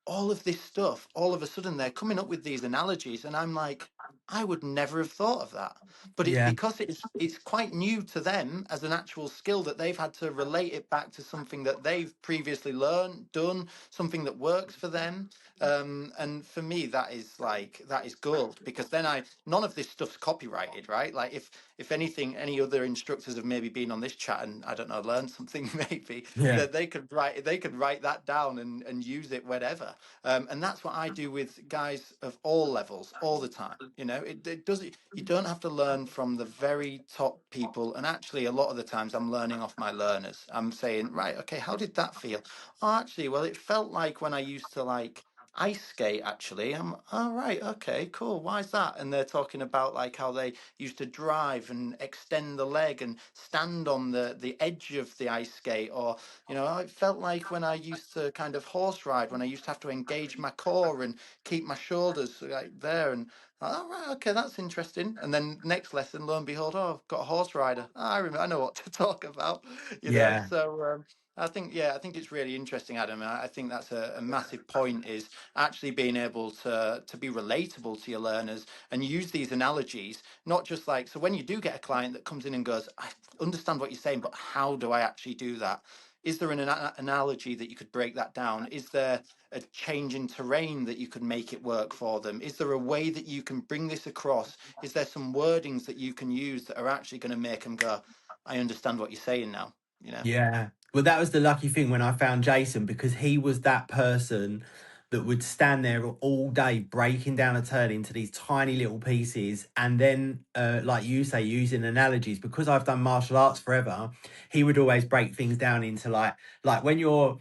all of this stuff. All of a sudden they're coming up with these analogies and I'm like, I would never have thought of that. But it's yeah, because it's quite new to them as an actual skill that they've had to relate it back to something that they've previously learned, done, something that works for them. And for me that is gold, because then I none of this stuff's copyrighted, right? Like if anything, any other instructors have maybe been on this chat and I don't know, learned something maybe, yeah, that they could write that down and use it whenever. And that's what I do with guys of all levels all the time. It does it. You don't have to learn from the very top people. And actually, a lot of the times, I'm learning off my learners. I'm saying, right, okay, how did that feel? Oh, actually, well, it felt like when I used to like ice skate. Actually, I'm all right. Okay, cool. Why is that? And they're talking about like how they used to drive and extend the leg and stand on the edge of the ice skate, or it felt like when I used to kind of horse ride, when I used to have to engage my core and keep my shoulders like there. And oh, right, okay, that's interesting. And then next lesson, lo and behold, oh, I've got a horse rider. I remember, I know what to talk about, yeah, So I think it's really interesting, Adam. And I think that's a massive point, is actually being able to be relatable to your learners and use these analogies, not just like, so when you do get a client that comes in and goes, I understand what you're saying, but how do I actually do that? Is there an analogy that you could break that down? Is there a change in terrain that you could make it work for them? Is there a way that you can bring this across? Is there some wordings that you can use that are actually going to make them go, I understand what you're saying now, yeah. Well, that was the lucky thing when I found Jason, because he was that person that would stand there all day breaking down a turn into these tiny little pieces, and then like you say, using analogies, because I've done martial arts forever, he would always break things down into like when you're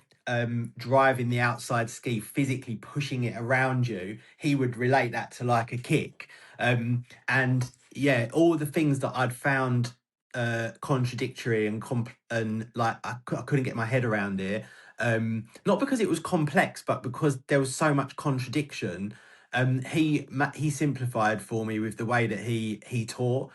driving the outside ski, physically pushing it around you, he would relate that to like a kick. And yeah, all the things that I'd found contradictory and like I couldn't get my head around it, not because it was complex, but because there was so much contradiction. He simplified for me with the way that he taught.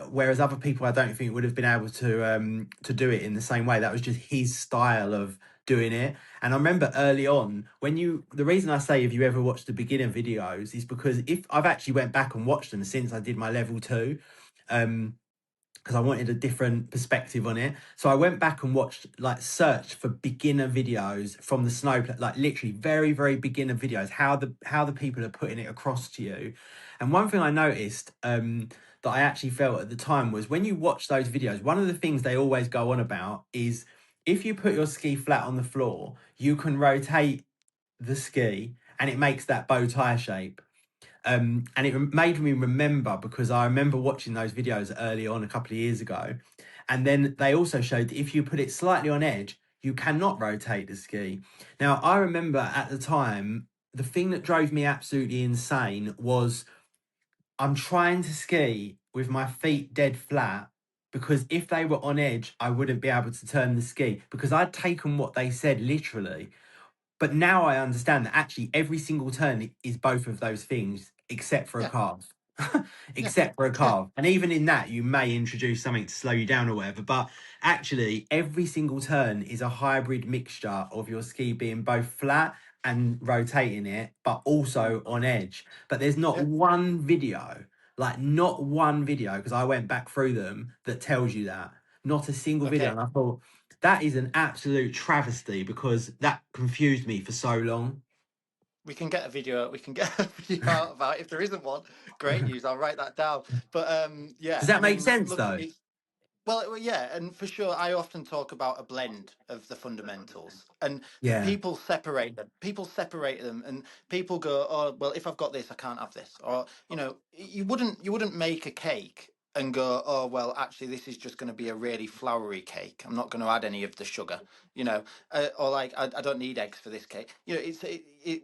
Whereas other people, I don't think would have been able to do it in the same way. That was just his style of doing it. And I remember early on, the reason I say if you ever watch the beginner videos is because if I've actually went back and watched them since I did my level 2, because I wanted a different perspective on it. So I went back and watched, like, searched for beginner videos from the snow, like literally very, very beginner videos, how the people are putting it across to you. And one thing I noticed that I actually felt at the time was when you watch those videos, one of the things they always go on about is if you put your ski flat on the floor, you can rotate the ski and it makes that bow tie shape. And it made me remember because I remember watching those videos early on a couple of years ago. And then they also showed that if you put it slightly on edge, you cannot rotate the ski. Now, I remember at the time, the thing that drove me absolutely insane was I'm trying to ski with my feet dead flat because if they were on edge, I wouldn't be able to turn the ski because I'd taken what they said literally. But now I understand that actually every single turn is both of those things, except for a Yeah, carve. yeah, Except for a yeah. carve. And even in that, you may introduce something to slow you down or whatever. But actually, every single turn is a hybrid mixture of your ski being both flat and rotating it, but Mm. also on edge. But there's not Yeah. one video, like not one video, because I went back through them that tells you that. Not a single video. Okay. And I thought, that is an absolute travesty because that confused me for so long. We can get a video. We can get a video out about it. If there isn't one. Great news. I'll write that down. But Does yeah, I that make mean, sense look, though? well, yeah, and for sure, I often talk about a blend of the fundamentals, and Yeah. people separate them. People separate them, and people go, "Oh, well, if I've got this, I can't have this." Or you wouldn't make a cake and go, "Oh, well, actually, this is just going to be a really floury cake. I'm not going to add any of the sugar." Or like, I don't need eggs for this cake.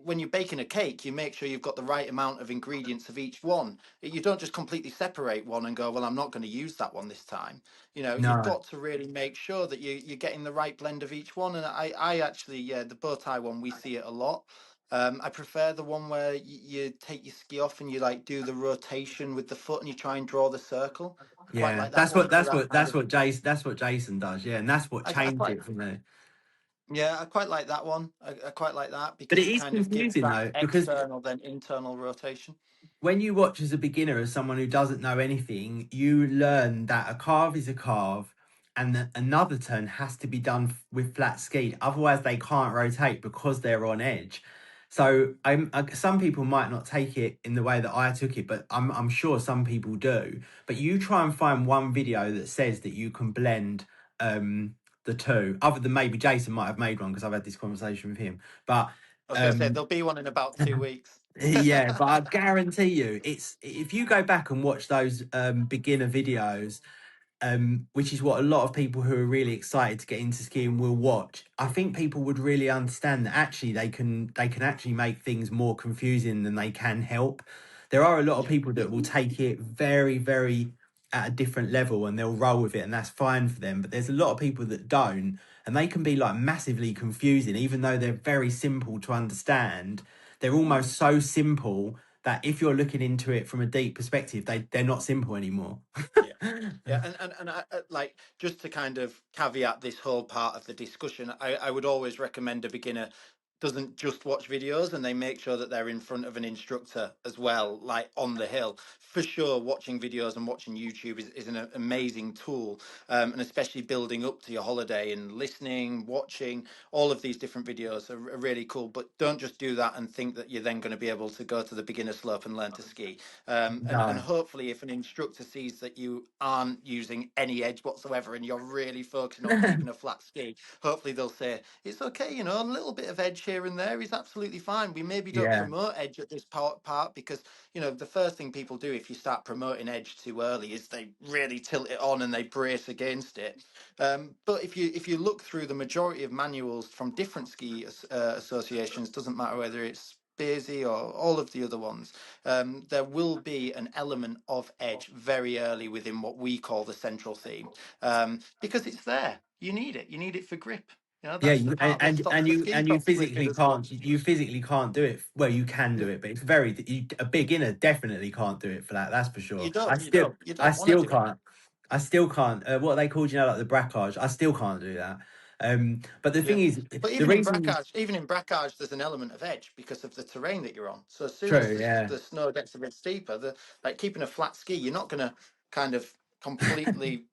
When you're baking a cake, you make sure you've got the right amount of ingredients of each one. You don't just completely separate one and go, "Well, I'm not going to use that one this time." You've No. got to really make sure that you're getting the right blend of each one. And I actually, yeah, the bow tie one, we see it a lot. I prefer the one where you take your ski off and you like do the rotation with the foot and you try and draw the circle. I quite Yeah. like that one for that kind of. That's what Jason does. Yeah. And that's what I changed quite it for me. Yeah, I quite like that one. I quite like that But because it it is kind of gives confusing that though, because external then internal rotation. when you watch as a beginner, as someone who doesn't know anything, you learn that a carve is a carve and that another turn has to be done with flat ski. Otherwise, they can't rotate because they're on edge. So some people might not take it in the way that I took it, but I'm sure some people do. But you try and find one video that says that you can blend the two, other than maybe Jason might have made one because I've had this conversation with him. But I was going to say um, there'll be one in about 2 weeks. yeah, but I guarantee you, it's if you go back and watch those beginner videos, which is what a lot of people who are really excited to get into skiing will watch. I think people would really understand that actually they can actually make things more confusing than they can help. There are a lot of Yeah. people that will take it very, very at a different level and they'll roll with it and that's fine for them. But there's a lot of people that don't, and they can be like massively confusing, even though they're very simple to understand. They're Mm. almost so simple that if you're looking into it from a deep perspective, they're not simple anymore. Yeah. Yeah, and like just to kind of caveat this whole part of the discussion, I would always recommend a beginner doesn't just watch videos and they make sure that they're in front of an instructor as well, like on the hill. For sure, watching videos and watching YouTube is an amazing tool, and especially building up to your holiday and listening, watching all of these different videos are really cool. But don't just do that and think that you're then going to be able to go to the beginner slope and learn to ski. And No. hopefully, if an instructor sees that you aren't using any edge whatsoever and you're really focusing on keeping a flat ski, hopefully they'll say it's okay, a little bit of edge here and there is absolutely fine. We maybe don't Yeah. promote edge at this part because, you know, the first thing people do if you start promoting edge too early is they really tilt it on and they brace against it. But if you look through the majority of manuals from different ski associations, doesn't matter whether it's Bearsy or all of the other ones, there will be an element of edge very early within what we call the central theme, because it's there. You need it. You need it for grip. You know, Yeah, that's the part that stops the ski and you from slipping physically as well. can't do it. Well, you can do Yeah. it, but it's a beginner definitely can't do it for that. That's for sure. You I don't want to still do it. can't. I still can't. What are they called? You know, like the braquage. I still can't do that. But the Yeah. thing is, But the reason. even in braquage, there's an element of edge because of the terrain that you're on. So as soon as True. Yeah. the snow gets a bit steeper, the like keeping a flat ski, you're not going to kind of completely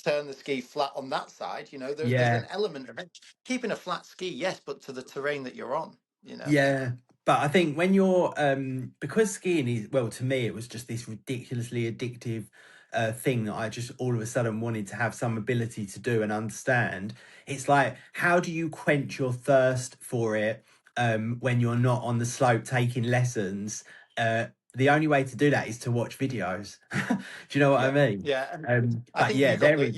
turn the ski flat on that side. You know, there's Yeah. an element of edge. Keeping a flat ski, yes, but to the terrain that you're on. You know. Yeah, but I think when you're because skiing is, well, to me it was just this ridiculously addictive thing that I just all of a sudden wanted to have some ability to do and understand. It's like, how do you quench your thirst for it when you're not on the slope taking lessons? The only way to do that is to watch videos. Do you know what I Yeah, mean? yeah, and I But think yeah, there is.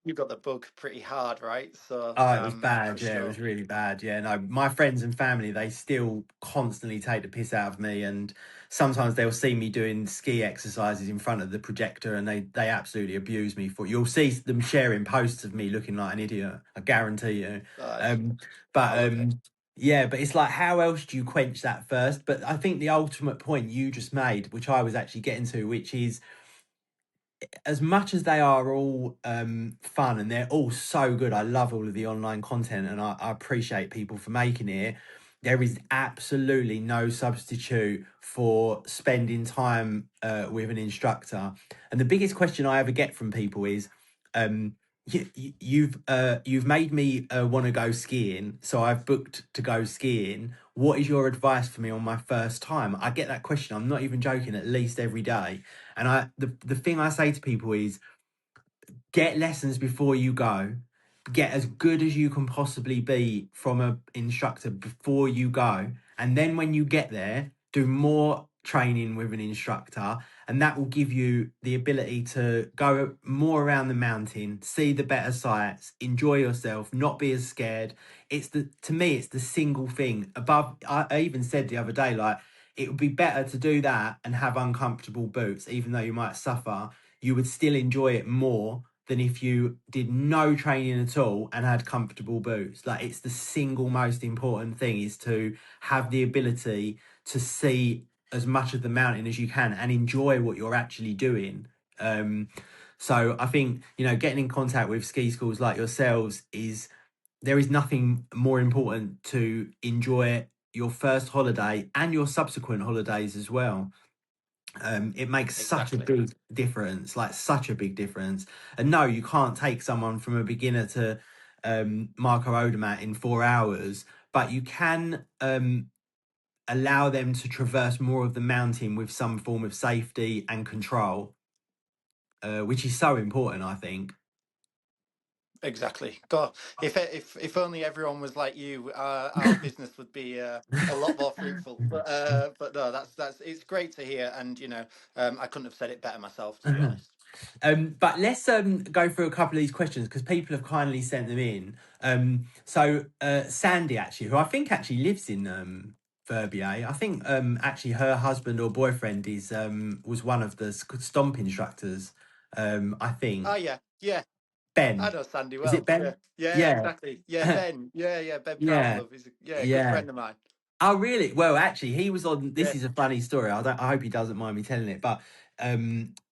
you got the bug pretty hard, right? So Oh, it was for bad. Yeah, it sure. was really bad. Yeah, no, my friends and family, they still constantly take the piss out of me. And sometimes they'll see me doing ski exercises in front of the projector and they absolutely abuse me for it. You'll see them sharing posts of me looking like an idiot. I guarantee you. Um, I but love it. yeah, but it's like, how else do you quench that first? But I think the ultimate point you just made, which I was actually getting to, which is, as much as they are all fun and they're all so good, I love all of the online content and I appreciate people for making it. There is absolutely no substitute for spending time with an instructor. And the biggest question I ever get from people is, um, you've made me want to go skiing, so I've booked to go skiing. What is your advice for me on my first time? I get that question. I'm not even joking. At least every day. And the thing I say to people is, get lessons before you go. Get as good as you can possibly be from an instructor before you go. And then when you get there, do more training with an instructor. And that will give you the ability to go more around the mountain, see the better sights, enjoy yourself, not be as scared. To me, it's the single thing above. I even said the other day, like, it would be better to do that and have uncomfortable boots, even though you might suffer. You would still enjoy it more than if you did no training at all and had comfortable boots. Like, it's the single most important thing, is to have the ability to see as much of the mountain as you can and enjoy what you're actually doing. So I think, getting in contact with ski schools like yourselves there is nothing more important to enjoy your first holiday and your subsequent holidays as well. It makes such a Exactly. big difference, like such a big difference. And no, you can't take someone from a beginner to Marco Odermatt in 4 hours, but you can allow them to traverse more of the mountain with some form of safety and control, which is so important, I think. Exactly. God, if only everyone was like you, our business would be a lot more fruitful. But no, that's it's great to hear, and I couldn't have said it better myself, to be honest. But let's go through a couple of these questions because people have kindly sent them in. So Sandy, actually, who I think actually lives in Verbier, I think actually her husband or boyfriend was one of the stomp instructors. I Oh think yeah, yeah, I Ben. know Sandy Is it well. Yeah, Ben? yeah, Yeah, exactly. Yeah, Ben. Yeah, Ben yeah, Proudlove is a good yeah. friend of mine. Oh, really? Well, actually, he was on. This Yeah. is a funny story. I hope he doesn't mind me telling it. But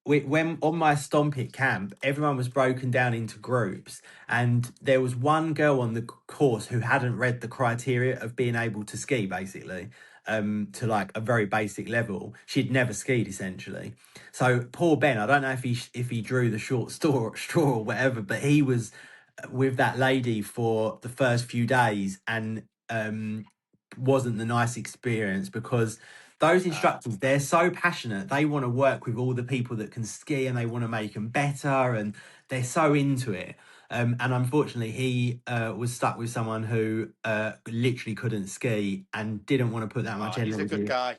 when on my Stomp It camp, everyone was broken down into groups, and there was one girl on the course who hadn't read the criteria of being able to ski, basically, to like a very basic level. She'd never skied, essentially. So poor Ben. I don't know if he drew the short straw or whatever, but he was with that lady for the first few days and wasn't the nice experience because those Ah, instructors, they're so passionate. They want to work with all the people that can ski and they want to make them better and they're so into it. And unfortunately, he was stuck with someone who literally couldn't ski and didn't want to put that Oh, much he's a good energy. guy.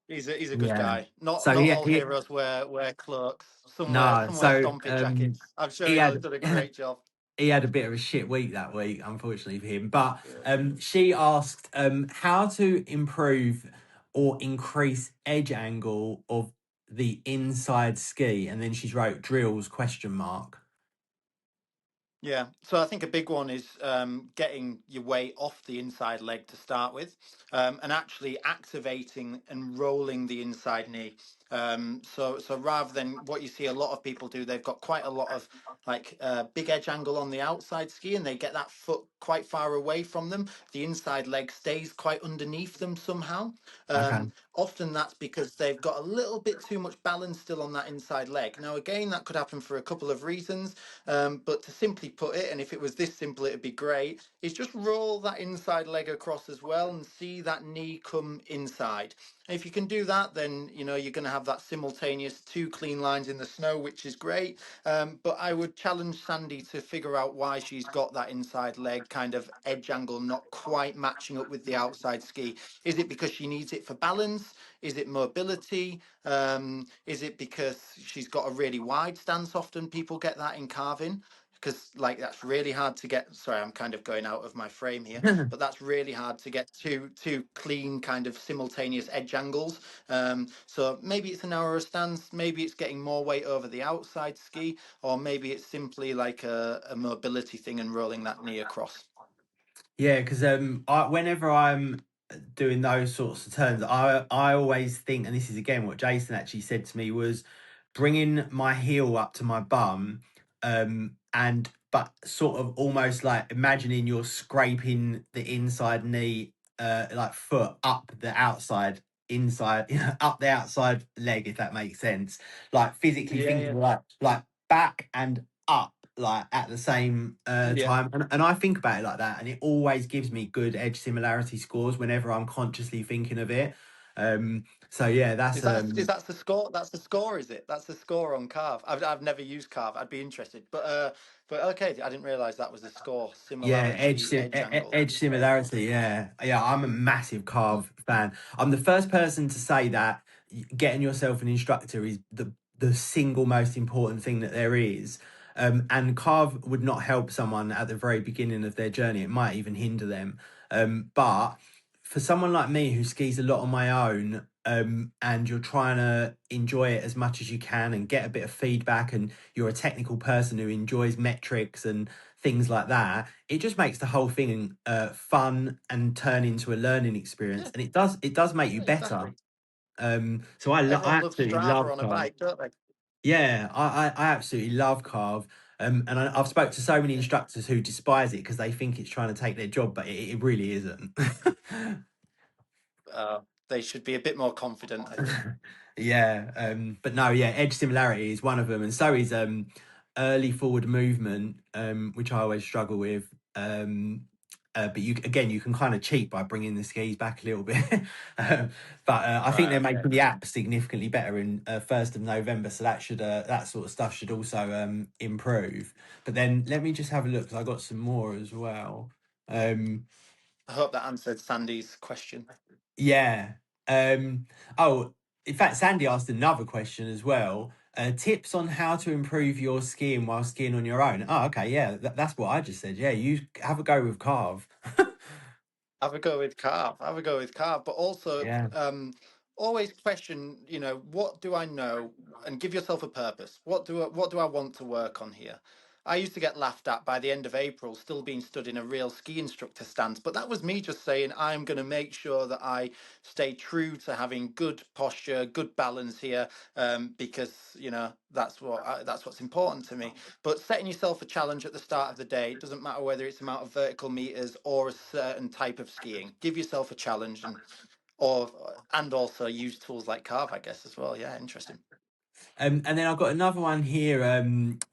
He's a good Yeah. guy. Not So not he, all he heroes wear cloaks. no, Some wear so stomping jackets. I'm sure he he'll have had done a great job. he had a bit of a shit week that week, unfortunately for him. But Yeah. she asked how to improve or increase edge angle of the inside ski, and then she's wrote drills question mark. Yeah, so I think a big one is getting your weight off the inside leg to start with, and actually activating and rolling the inside knee. So rather than what you see a lot of people do, they've got quite a lot of like big edge angle on the outside ski, and they get that foot quite far away from them. The inside leg stays quite underneath them somehow. Okay. Often that's because they've got a little bit too much balance still on that inside leg. Now, again, that could happen for a couple of reasons. But to simply put it, and if it was this simple, it'd be great, is just roll that inside leg across as well and see that knee come inside. And if you can do that, then you know you're going to have that simultaneous two clean lines in the snow, which is great. But I would challenge Sandy to figure out why she's got that inside leg kind of edge angle not quite matching up with the outside ski. Is it because she needs it for balance? Is it mobility? Is it because she's got a really wide stance? Often people get that in carving because like that's really hard to get. Sorry, I'm kind of going out of my frame here, but that's really hard to get two clean kind of simultaneous edge angles. So maybe it's a narrower stance, maybe it's getting more weight over the outside ski, or maybe it's simply like a mobility thing and rolling that knee across. Yeah, because whenever I'm doing those sorts of turns, I always think, and this is again what Jason actually said to me, was bringing my heel up to my bum, and but sort of almost like imagining you're scraping the inside knee, like foot up the outside inside, up the outside leg, if that makes sense. Like physically Yeah, thinking yeah, like back and up like at the same yeah. time, and I think about it like that, and it always gives me good edge similarity scores whenever I'm consciously thinking of it. So yeah, that's Is that the score? That's the score, is it? That's the score on Carve. I've never used Carve. I'd be interested, but okay, I didn't realise that was the score. yeah, Similarity, edge angle. edge similarity. Yeah, I'm a massive Carve fan. I'm the first person to say that getting yourself an instructor is the single most important thing that there is. And Carve would not help someone at the very beginning of their journey. It might even hinder them. But for someone like me who skis a lot on my own, and you're trying to enjoy it as much as you can and get a bit of feedback, and you're a technical person who enjoys metrics and things like that, it just makes the whole thing fun and turn into a learning experience, Yeah, and it does make you yeah, better. exactly. So I Everyone loves absolutely Strava love on a Carve. bike, don't they? Yeah, I absolutely love Carve. And I've spoke to so many Yeah. instructors who despise it because they think it's trying to take their job, but it really isn't. They should be a bit more confident, I think. Yeah, but no, yeah, edge similarity is one of them, and so is early forward movement, which I always struggle with. But you can kind of cheat by bringing the skis back a little bit. But I think Right. they're Okay. making the app significantly better in 1st of November, so that sort of stuff should also improve. But then let me just have a look because I got some more as well. Um, I hope that answered Sandy's question. Yeah. Oh, in fact, Sandy asked another question as well. Tips on how to improve your skiing while skiing on your own. Oh, okay. Yeah, that's what I just said. Yeah, you have a go with Carve. Have a go with carve. Have a go with carve. But also, Yeah. always question. You know, what do I know, and give yourself a purpose. What do I want to work on here? I used to get laughed at by the end of April, still being stood in a real ski instructor stance. But that was me just saying, I'm going to make sure that I stay true to having good posture, good balance here, because you know that's what's important to me. But setting yourself a challenge at the start of the day, it doesn't matter whether it's amount of vertical meters or a certain type of skiing. Give yourself a challenge and also use tools like Carve, I guess, as well. Yeah, interesting. And then I've got another one here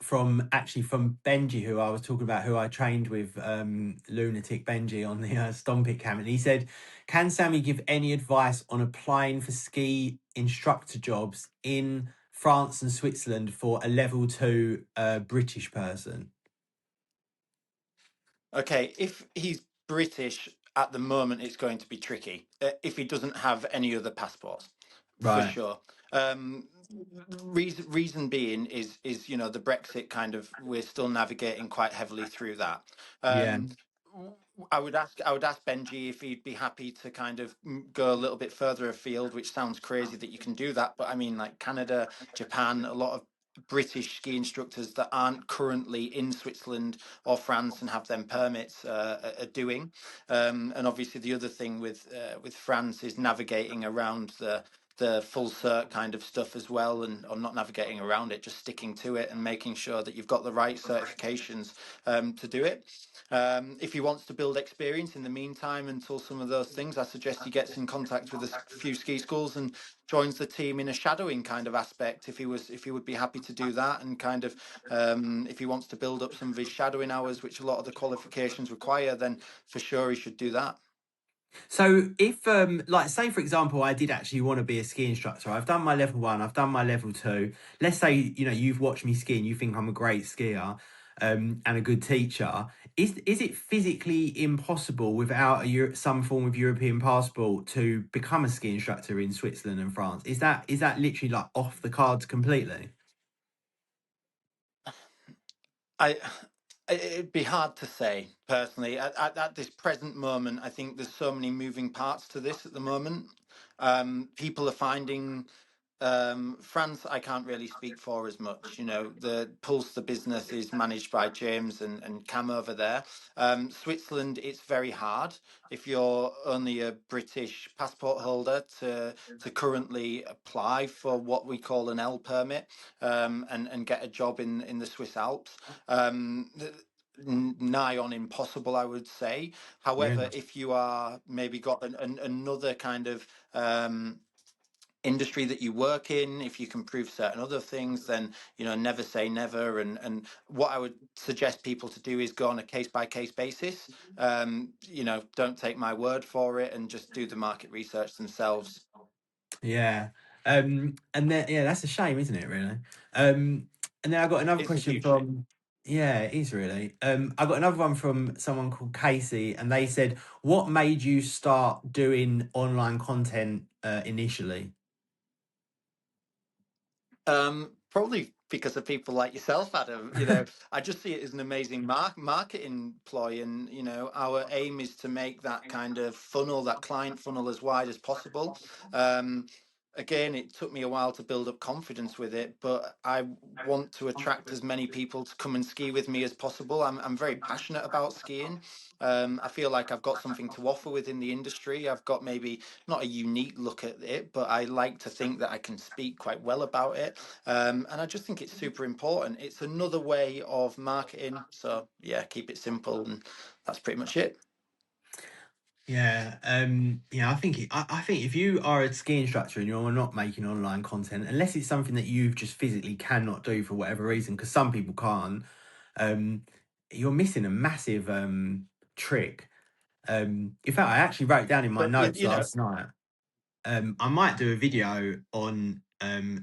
from Benji, who I was talking about, who I trained with, Lunatic Benji on the Stompit camp. And he said, can Sammy give any advice on applying for ski instructor jobs in France and Switzerland for a level 2 British person? Okay, if he's British at the moment, it's going to be tricky. If he doesn't have any other passports, for Right. sure. Reason being is the Brexit kind of, we're still navigating quite heavily through that. Yeah. Um, I would ask Benji if he'd be happy to kind of go a little bit further afield, which sounds crazy that you can do that, but I mean, like Canada, Japan, a lot of British ski instructors that aren't currently in Switzerland or France and have them permits are doing. And obviously, the other thing with France is navigating around the full cert kind of stuff as well, and or not navigating around it, just sticking to it and making sure that you've got the right certifications to do it. If he wants to build experience in the meantime until some of those things, I suggest he gets in contact with a few ski schools and joins the team in a shadowing kind of aspect, if he would be happy to do that, and kind of if he wants to build up some of his shadowing hours, which a lot of the qualifications require, then for sure he should do that. So if like say for example I did actually want to be a ski instructor, I've done my level one, I've done my level two. Let's say, you've watched me ski and you think I'm a great skier and a good teacher. Is it physically impossible without some form of European passport to become a ski instructor in Switzerland and France? Is that literally like off the cards completely? I It'd be hard to say personally. At this present moment, I think there's so many moving parts to this at the moment. People are finding France, I can't really speak for as much. The Pulse, the business is managed by James and Cam over there. Switzerland, it's very hard if you're only a British passport holder to currently apply for what we call an L permit, and get a job in the Swiss Alps. Nigh on impossible, I would say. Really? However, if you are maybe got another kind of industry that you work in, if you can prove certain other things, then never say never. And what I would suggest people to do is go on a case by case basis. Don't take my word for it, and just do the market research themselves. Yeah. And then yeah, that's a shame, isn't it, really? And then I got another It's a question huge shame. from yeah, it is really. I got another one from someone called Casey, and they said, "What made you start doing online content initially?" Probably because of people like yourself, Adam. I just see it as an amazing marketing ploy, and our aim is to make that kind of funnel, that client funnel, as wide as possible. Um, Again, it took me a while to build up confidence with it, but I want to attract as many people to come and ski with me as possible. I'm very passionate about skiing. I feel like I've got something to offer within the industry. I've got maybe not a unique look at it, but I like to think that I can speak quite well about it. And I just think it's super important. It's another way of marketing. So yeah, keep it simple, and that's pretty much it. Yeah, I think if you are a ski instructor and you're not making online content, unless it's something that you just physically cannot do for whatever reason, because some people can't, um, you're missing a massive trick. In fact, I actually wrote down in my But notes last night. I might do a video on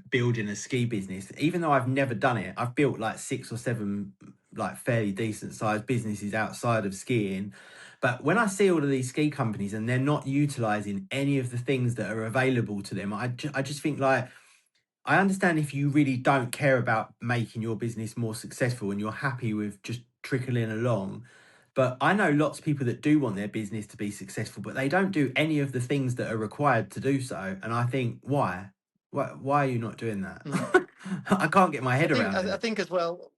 building a ski business, even though I've never done it. I've built like six or seven like fairly decent sized businesses outside of skiing. But when I see all of these ski companies and they're not utilizing any of the things that are available to them, I just think like I understand if you really don't care about making your business more successful and you're happy with just trickling along. But I know lots of people that do want their business to be successful, but they don't do any of the things that are required to do so. And I think, why? Why are you not doing that? mm, I can't get my I head think around I, I it. think as well,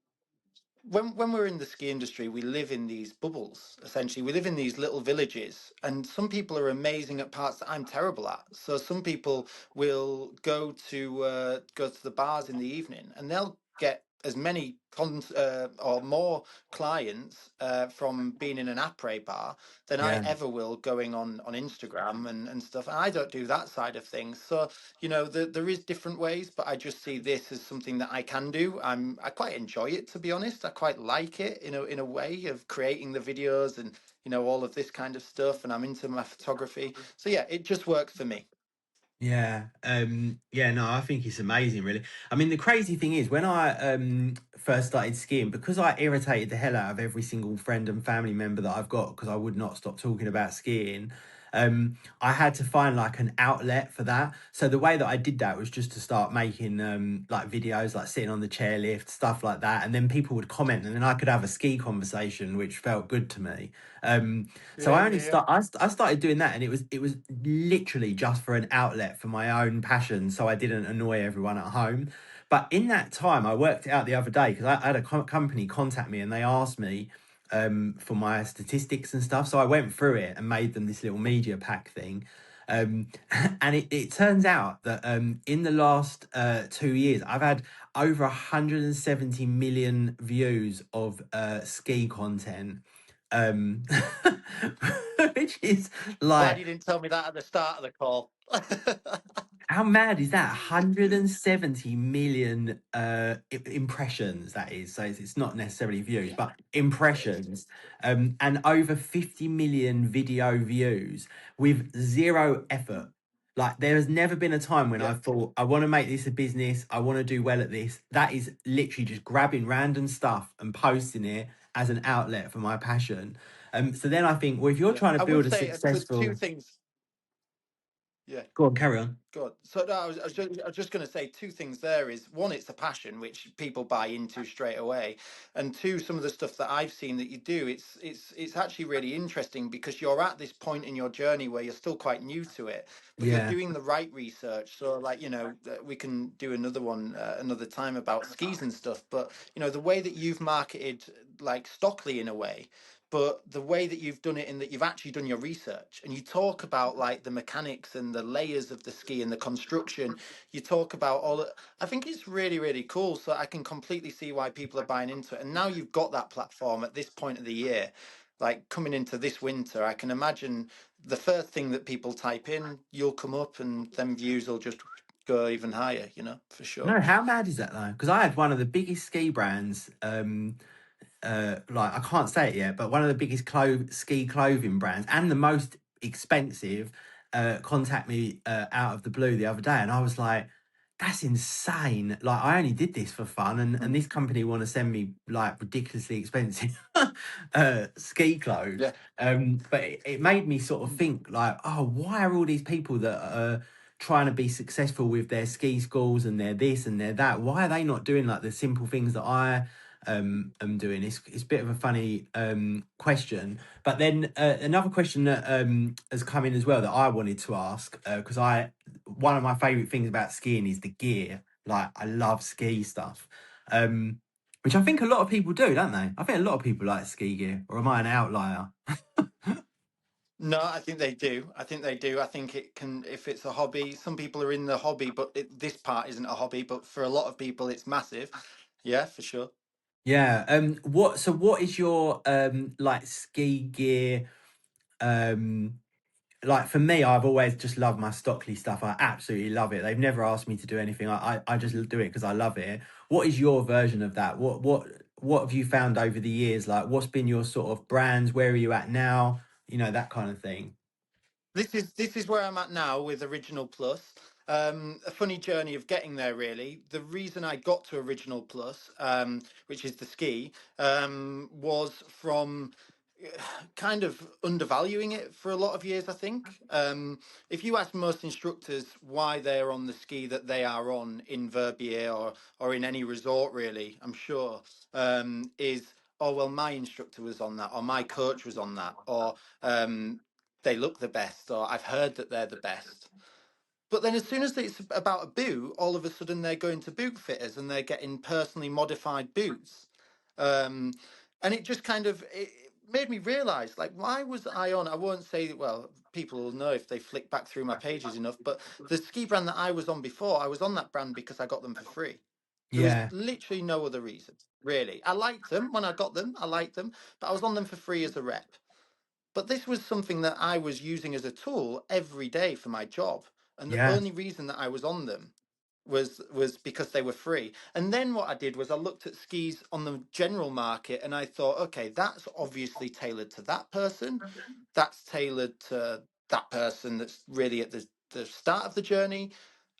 when we're in the ski industry, we live in these bubbles. Essentially, we live in these little villages, and some people are amazing at parts that I'm terrible at. So some people will go to the bars in the evening, and they'll get as many or more clients from being in an après bar than I Yeah. ever will going on Instagram and stuff. And I don't do that side of things. So there is different ways, but I just see this as something that I can do. I quite enjoy it, to be honest. I quite like it in a way of creating the videos and all of this kind of stuff. And I'm into my photography, so yeah, it just works for me. Yeah, no, I think it's amazing, really. I mean, the crazy thing is, when I first started skiing, because I irritated the hell out of every single friend and family member that I've got, because I would not stop talking about skiing. I had to find like an outlet for that. So the way that I did that was just to start making like videos, like sitting on the chairlift, stuff like that, and then people would comment, and then I could have a ski conversation, which felt good to me. Um, so Yeah, I yeah, only yeah. start I started doing that, and it was literally just for an outlet for my own passion, so I didn't annoy everyone at home. But in that time, I worked it out the other day because I had a company contact me and they asked me for my statistics and stuff. So I went through it and made them this little media pack thing. Um, and it turns out that in the last 2 years, I've had over 170 million views of ski content, um, which is Glad like, you didn't tell me that at the start of the call. how mad is that? 170 million impressions, that is. So it's not necessarily views, Yeah, but crazy. impressions. And over 50 million video views with zero effort. Like, there has never been a time when Yeah, I thought, I want to make this a business, I want to do well at this. That is literally just grabbing random stuff and posting it as an outlet for my passion. So then I think, well, if you're yeah. trying to I would build a say two successful, things. Yeah. go on, carry on. Good. So no, I was just going to say two things. There is one, it's a passion which people buy into straight away, and two, some of the stuff that I've seen that you do, it's actually really interesting because you're at this point in your journey where you're still quite new to it, but you're Yeah. doing the right research. So like we can do another one another time about skis and stuff. But the way that you've marketed like Stockley in a way, but the way that you've done it in that you've actually done your research and you talk about like the mechanics and the layers of the ski and the construction, you talk about I think it's really, really cool. So I can completely see why people are buying into it. And now you've got that platform at this point of the year, like coming into this winter, I can imagine the first thing that people type in, you'll come up and then views will just go even higher, for sure. No, how mad is that though? Because I had one of the biggest ski brands, like, I can't say it yet, but one of the biggest ski clothing brands and the most expensive, contact me out of the blue the other day, and I was like, "That's insane!" Like, I only did this for fun, and Mm. this company want to send me like ridiculously expensive ski clothes. Yeah. But it made me sort of think like, oh, why are all these people that are trying to be successful with their ski schools and their this and their that? Why are they not doing like the simple things that I am doing? It's a bit of a funny question. But then another question that has come in as well that I wanted to ask, because I one of my favorite things about skiing is the gear. Like, I love ski stuff. Which I think a lot of people do, don't they? I think a lot of people like ski gear, or am I an outlier? No, I think they do. I think they do. I think it can, if it's a hobby, some people are in the hobby, but this part isn't a hobby, but for a lot of people, it's massive. Yeah, for sure. Yeah. What is your like ski gear? Um, like, for me, I've always just loved my Stockley stuff. I absolutely love it. They've never asked me to do anything. I just do it because I love it. What is your version of that? What have you found over the years? Like, what's been your sort of brands? Where are you at now? That kind of thing. This is where I'm at now with Original Plus. A funny journey of getting there, really. The reason I got to Original Plus, which is the ski, was from kind of undervaluing it for a lot of years, I think. If you ask most instructors why they're on the ski that they are on in Verbier or in any resort, really, I'm sure, is, oh, well, my instructor was on that, or my coach was on that, or they look the best, or I've heard that they're the best. But then as soon as it's about a boot, all of a sudden they're going to boot fitters and they're getting personally modified boots. Um, and it just kind of it made me realize, like, why was I on? I won't say, well, people will know if they flick back through my pages enough, but the ski brand that I was on before, I was on that brand because I got them for free. There was Yeah, literally no other reason, really. I liked them when I got them, I liked them, but I was on them for free as a rep. But this was something that I was using as a tool every day for my job. And the yeah, only reason that I was on them was because they were free. And then what I did was I looked at skis on the general market and I thought, okay, that's obviously tailored to that person. That's tailored to that person that's really at the the start of the journey,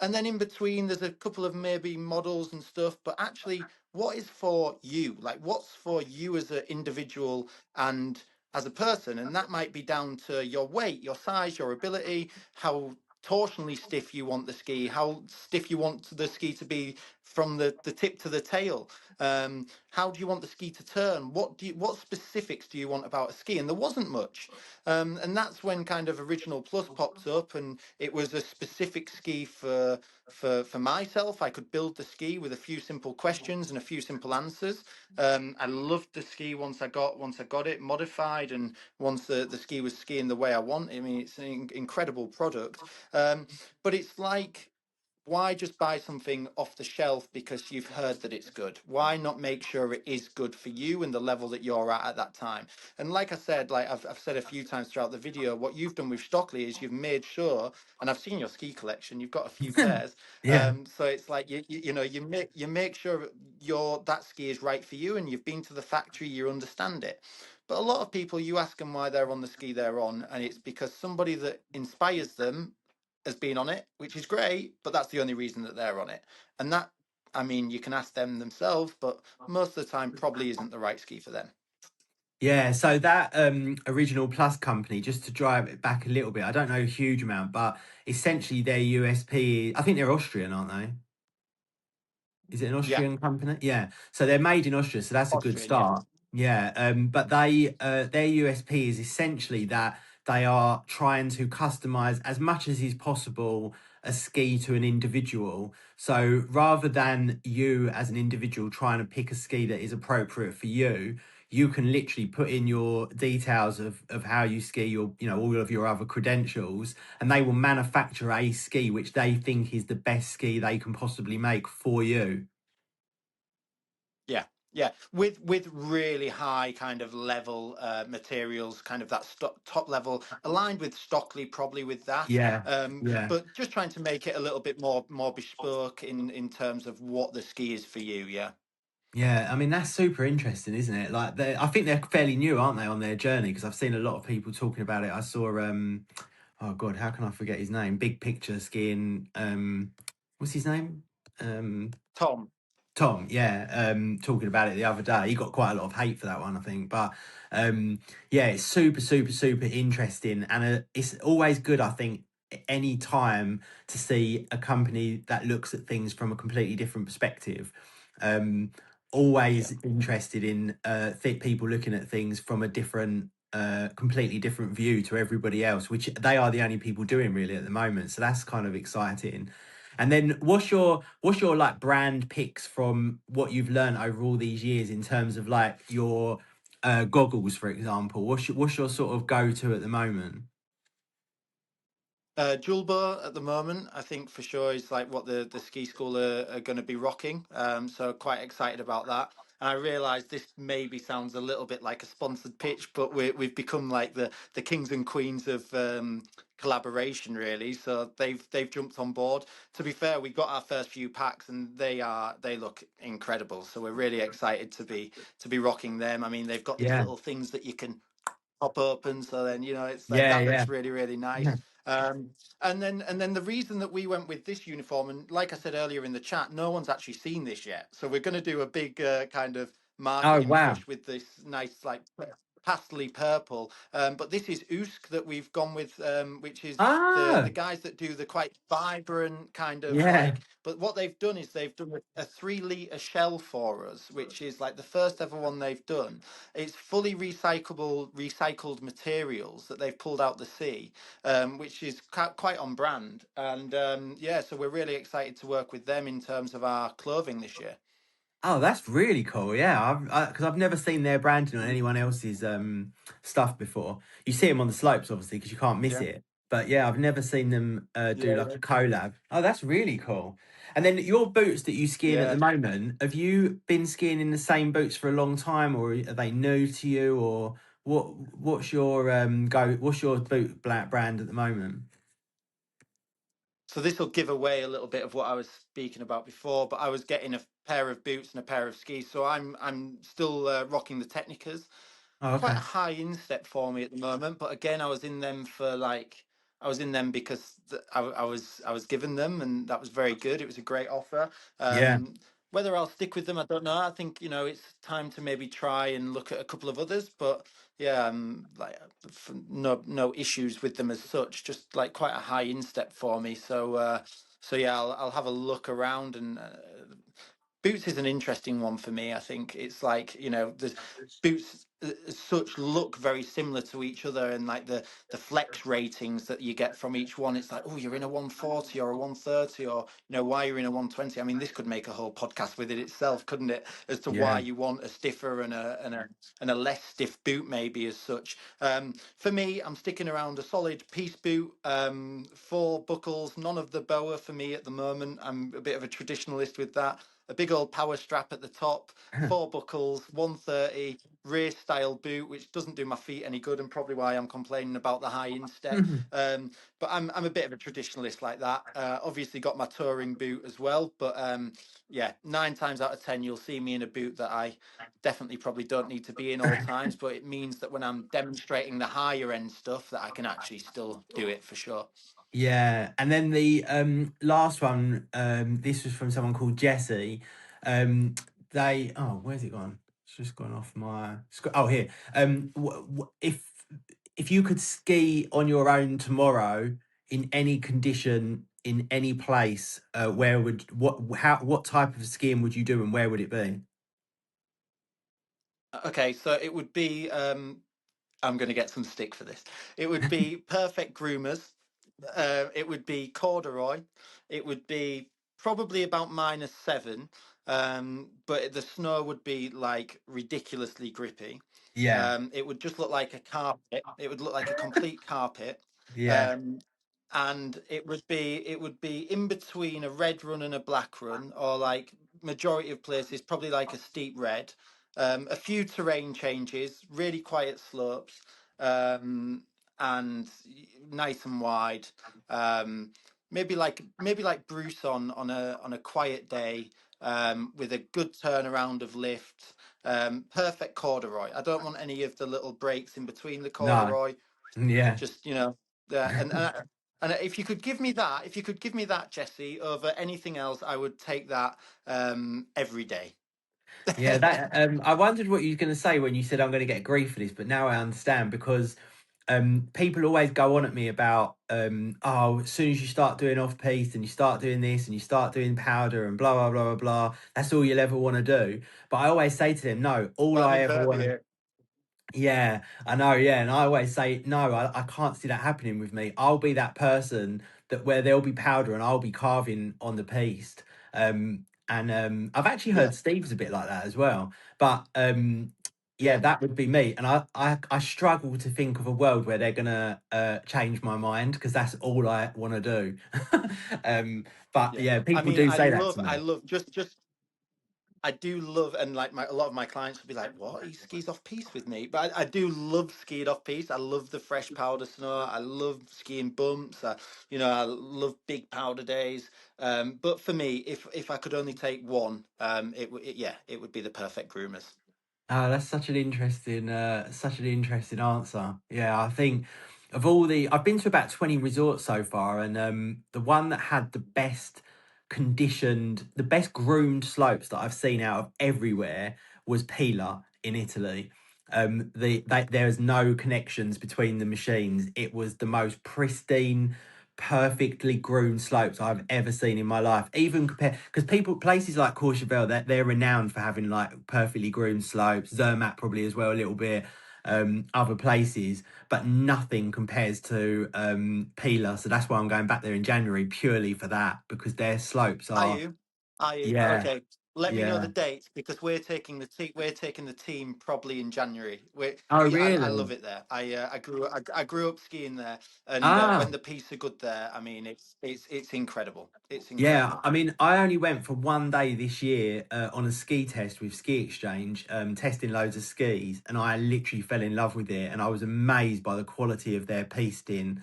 and then in between there's a couple of maybe models and stuff. But actually, what is for you? Like, what's for you as an individual and as a person? And that might be down to your weight, your size, your ability, how torsionally stiff you want the ski, how stiff you want the ski to be from the tip to the tail. How do you want the ski to turn? What specifics do you want about a ski? And there wasn't much. And that's when kind of Original Plus popped up, and it was a specific ski for myself. I could build the ski with a few simple questions and a few simple answers. I loved the ski once I got it modified, and once the ski was skiing the way I want. I mean, it's an incredible product. Um, but it's like, why just buy something off the shelf because you've heard that it's good? Why not make sure it is good for you and the level that you're at that time? And like I said, like I've said a few times throughout the video, what you've done with Stockley is you've made sure, and I've seen your ski collection, you've got a few pairs. Yeah. So it's like you make sure your that ski is right for you, and you've been to the factory, you understand it. But a lot of people, you ask them why they're on the ski they're on, and it's because somebody that inspires them has been on it, which is great, but that's the only reason that they're on it. And that, I mean, you can ask them themselves, but most of the time probably isn't the right ski for them. Yeah, so that Original Plus company, just to drive it back a little bit, I don't know a huge amount, but essentially their USP, I think they're Austrian, aren't they? Is it an Yeah, Austrian company? Yeah. So they're made in Austria, so that's a good Austrian, yeah. start. Yeah. But their USP is essentially that they are trying to customize as much as is possible a ski to an individual. So rather than you as an individual trying to pick a ski that is appropriate for you, you can literally put in your details of how you ski, your, you know, all of your other credentials, and they will manufacture a ski which they think is the best ski they can possibly make for you. Yeah, yeah, with really high kind of level materials, kind of that top level, aligned with Stockley, probably with that. Yeah, yeah, But just trying to make it a little bit more bespoke in terms of what the ski is for you. Yeah. yeah. I mean, that's super interesting, isn't it? Like, I think they're fairly new, aren't they, on their journey? Because I've seen a lot of people talking about it. I saw, oh God, how can I forget his name? Big Picture skiing. What's his name? Um, Tom. Tom, yeah, talking about it the other day. He got quite a lot of hate for that one, I think. But yeah, it's super, super, super interesting. And it's always good, I think, any time to see a company that looks at things from a completely different perspective. Um, Yeah. Always interested in people looking at things from a different, completely different view to everybody else, which they are the only people doing really at the moment. So that's kind of exciting. And then what's your like brand picks from what you've learned over all these years in terms of like your goggles, for example? What's your sort of go to at the moment? Julbo at the moment, I think for sure is like what the ski school are going to be rocking. So quite excited about that. And I realise this maybe sounds a little bit like a sponsored pitch, but we've become like the kings and queens of collaboration, really. So they've jumped on board. To be fair, we got our first few packs, and they look incredible. So we're really excited to be rocking them. I mean, they've got these Yeah, little things that you can pop open, so then it's like yeah, that yeah, looks really really nice. um and then the reason that we went with this uniform, and like I said earlier in the chat, no one's actually seen this yet, so we're going to do a big kind of oh marketing wow. push with this nice like pastely purple. But this is Usk that we've gone with, which is the Ah, guys that do the quite vibrant kind of yeah. like. But what they've done is they've done a 3 litre shell for us, which is like the first ever one they've done. It's fully recycled materials that they've pulled out the sea, which is quite on brand. And yeah, so we're really excited to work with them in terms of our clothing this year. Oh, that's really cool. Yeah, because I've never seen their branding on anyone else's stuff before. You see them on the slopes, obviously, because you can't miss Yeah. it. But yeah, I've never seen them do Yeah, like a collab. Oh, that's really cool. And then your boots that you ski in at yeah. the moment, have you been skiing in the same boots for a long time, or are they new to you, or what's your what's your boot brand at the moment? So this will give away a little bit of what I was speaking about before, but I was getting a pair of boots and a pair of skis, so I'm still rocking the Technicas. Oh, Quite okay. a high instep for me at the moment, but again, I was in them for like I was in them because I was given them, and that was very good. It was a great offer. Yeah. Whether I'll stick with them, I don't know. I think, it's time to maybe try and look at a couple of others. But yeah, like, no issues with them as such. Just like quite a high instep for me. So yeah, I'll have a look around. And boots is an interesting one for me. I think it's like, the boots as such look very similar to each other, and like the flex ratings that you get from each one, it's like, oh, you're in a 140 or a 130, or why you're in a 120. I mean, this could make a whole podcast with it itself, couldn't it, as to why Yeah. you want a stiffer and a less stiff boot, maybe, as such. For me, I'm sticking around a solid piece boot, 4 buckles, none of the boa for me at the moment. I'm a bit of a traditionalist with that. A big old power strap at the top, 4 buckles, 130, race style boot, which doesn't do my feet any good, and probably why I'm complaining about the high instep. But I'm a bit of a traditionalist like that. Obviously got my touring boot as well, but yeah, 9 times out of 10 you'll see me in a boot that I definitely probably don't need to be in all times. But it means that when I'm demonstrating the higher end stuff, that I can actually still do it for sure. Yeah, and then the last one, this was from someone called Jesse. They where's it gone? It's just gone off my oh, here. If you could ski on your own tomorrow in any condition in any place, where would what type of skiing would you do and where would it be? Okay, so it would be I'm going to get some stick for this. It would be perfect groomers. It would be corduroy. It would be probably about -7, but the snow would be like ridiculously grippy. Yeah, It would just look like a carpet. It would look like a complete carpet. yeah, Um, and it would be in between a red run and a black run, or like majority of places probably like a steep red. A few terrain changes, really quiet slopes, um, and nice and wide. Um, maybe like Bruce on a quiet day, with a good turnaround of lift. Perfect corduroy. I don't want any of the little breaks in between the no, corduroy. yeah. Just, and if you could give me that, Jesse, over anything else, I would take that every day. Yeah, that I wondered what you were going to say when you said I'm going to get grief for this, but now I understand because people always go on at me about oh, as soon as you start doing off piste and you start doing this and you start doing powder and blah blah blah blah blah, that's all you'll ever want to do. But I always say to them, no, all Well, I'm I in ever want to. Verbier. Yeah, I know. Yeah, and I always say no. I can't see that happening with me. I'll be that person that where there'll be powder and I'll be carving on the piste. And I've actually Yeah, heard Steve's a bit like that as well. But yeah, yeah, that would be me. And I struggle to think of a world where they're gonna change my mind because that's all I want to do. But yeah. yeah, I people mean, do I say that love, to I me. love just I do love, and like a lot of my clients will be like, "What? He skis off piste with me?" But I do love skiing off piste. I love the fresh powder snow. I love skiing bumps. I love big powder days. But for me, if I could only take one, it would be the perfect groomers. That's such an interesting answer. Yeah, I think of all I've been to about 20 resorts so far, and the one that had the best groomed slopes that I've seen out of everywhere was Pila in Italy. There's no connections between the machines. It was the most pristine, perfectly groomed slopes I've ever seen in my life. Even compared, because places like Courchevel, they're renowned for having like perfectly groomed slopes. Zermatt probably as well a little bit. Other places, but nothing compares to Pila. So that's why I'm going back there in January purely for that because their slopes Are are you? Are you? yeah, Okay. Let me know the yeah. dates, because we're taking the team probably in January. Oh I really? love it there. I grew up skiing there, and when Ah. the pieces are good there, I mean, it's incredible. It's Yeah, incredible. I mean, I only went for one day this year on a ski test with Ski Exchange, testing loads of skis, and I literally fell in love with it, and I was amazed by the quality of their pisting.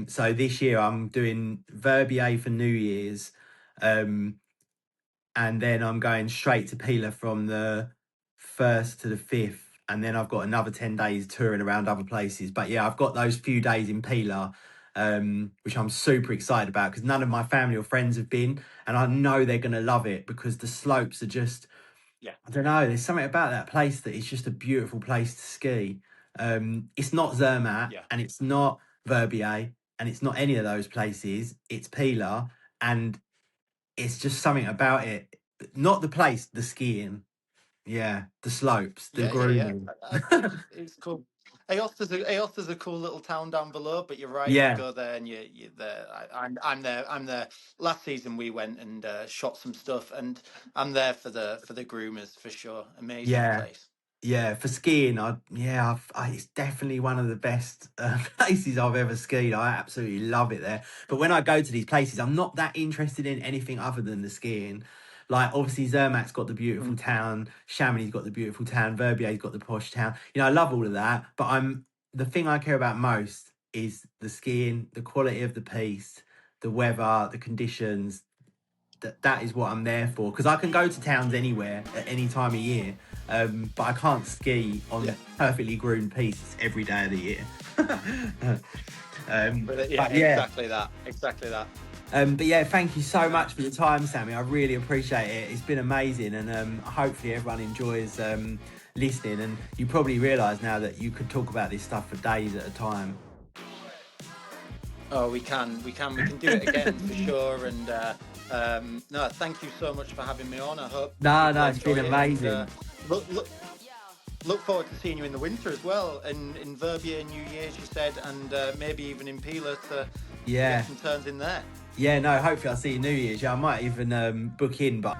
So this year I'm doing Verbier for New Year's, um, and then I'm going straight to Pila from the 1st to the 5th, and then I've got another 10 days touring around other places. But yeah, I've got those few days in Pila. which I'm super excited about because none of my family or friends have been, and I know they're going to love it because the slopes are just, Yeah. I don't know, there's something about that place that is just a beautiful place to ski. It's not Zermatt Yeah. and it's not Verbier and it's not any of those places. It's Pila, and it's just something about it. Not the place, the skiing. Yeah, the slopes, the Yeah. grooming. It's cool. Aosta's a cool little town down below, but you're right. You Yeah, go there and you're there. I'm there. I'm there. Last season we went and shot some stuff, and I'm there for the groomers for sure. Amazing yeah. place. Yeah, for skiing, it's definitely one of the best places I've ever skied. I absolutely love it there. But when I go to these places, I'm not that interested in anything other than the skiing. Like obviously Zermatt's got the beautiful Mm. town, Chamonix's got the beautiful town, Verbier's got the posh town. You know, I love all of that. But the thing I care about most is the skiing, the quality of the piste, the weather, the conditions. That is what I'm there for because I can go to towns anywhere at any time of year, but I can't ski Yeah. on perfectly groomed pistes every day of the year. Yeah, But yeah, exactly that. Exactly that. but yeah, thank you so much for your time, Sammy. I really appreciate it. It's been amazing, and hopefully everyone enjoys listening. And you probably realise now that you could talk about this stuff for days at a time. Oh, we can do it again for sure. And no, thank you so much for having me on. I hope No, people it's been enjoy it. amazing. And look forward to seeing you in the winter as well, and in Verbier, New Year's, you said, and maybe even in Pila to Yeah, get some turns in there. yeah. No, hopefully I'll see you New Year's. Yeah, I might even book in, but.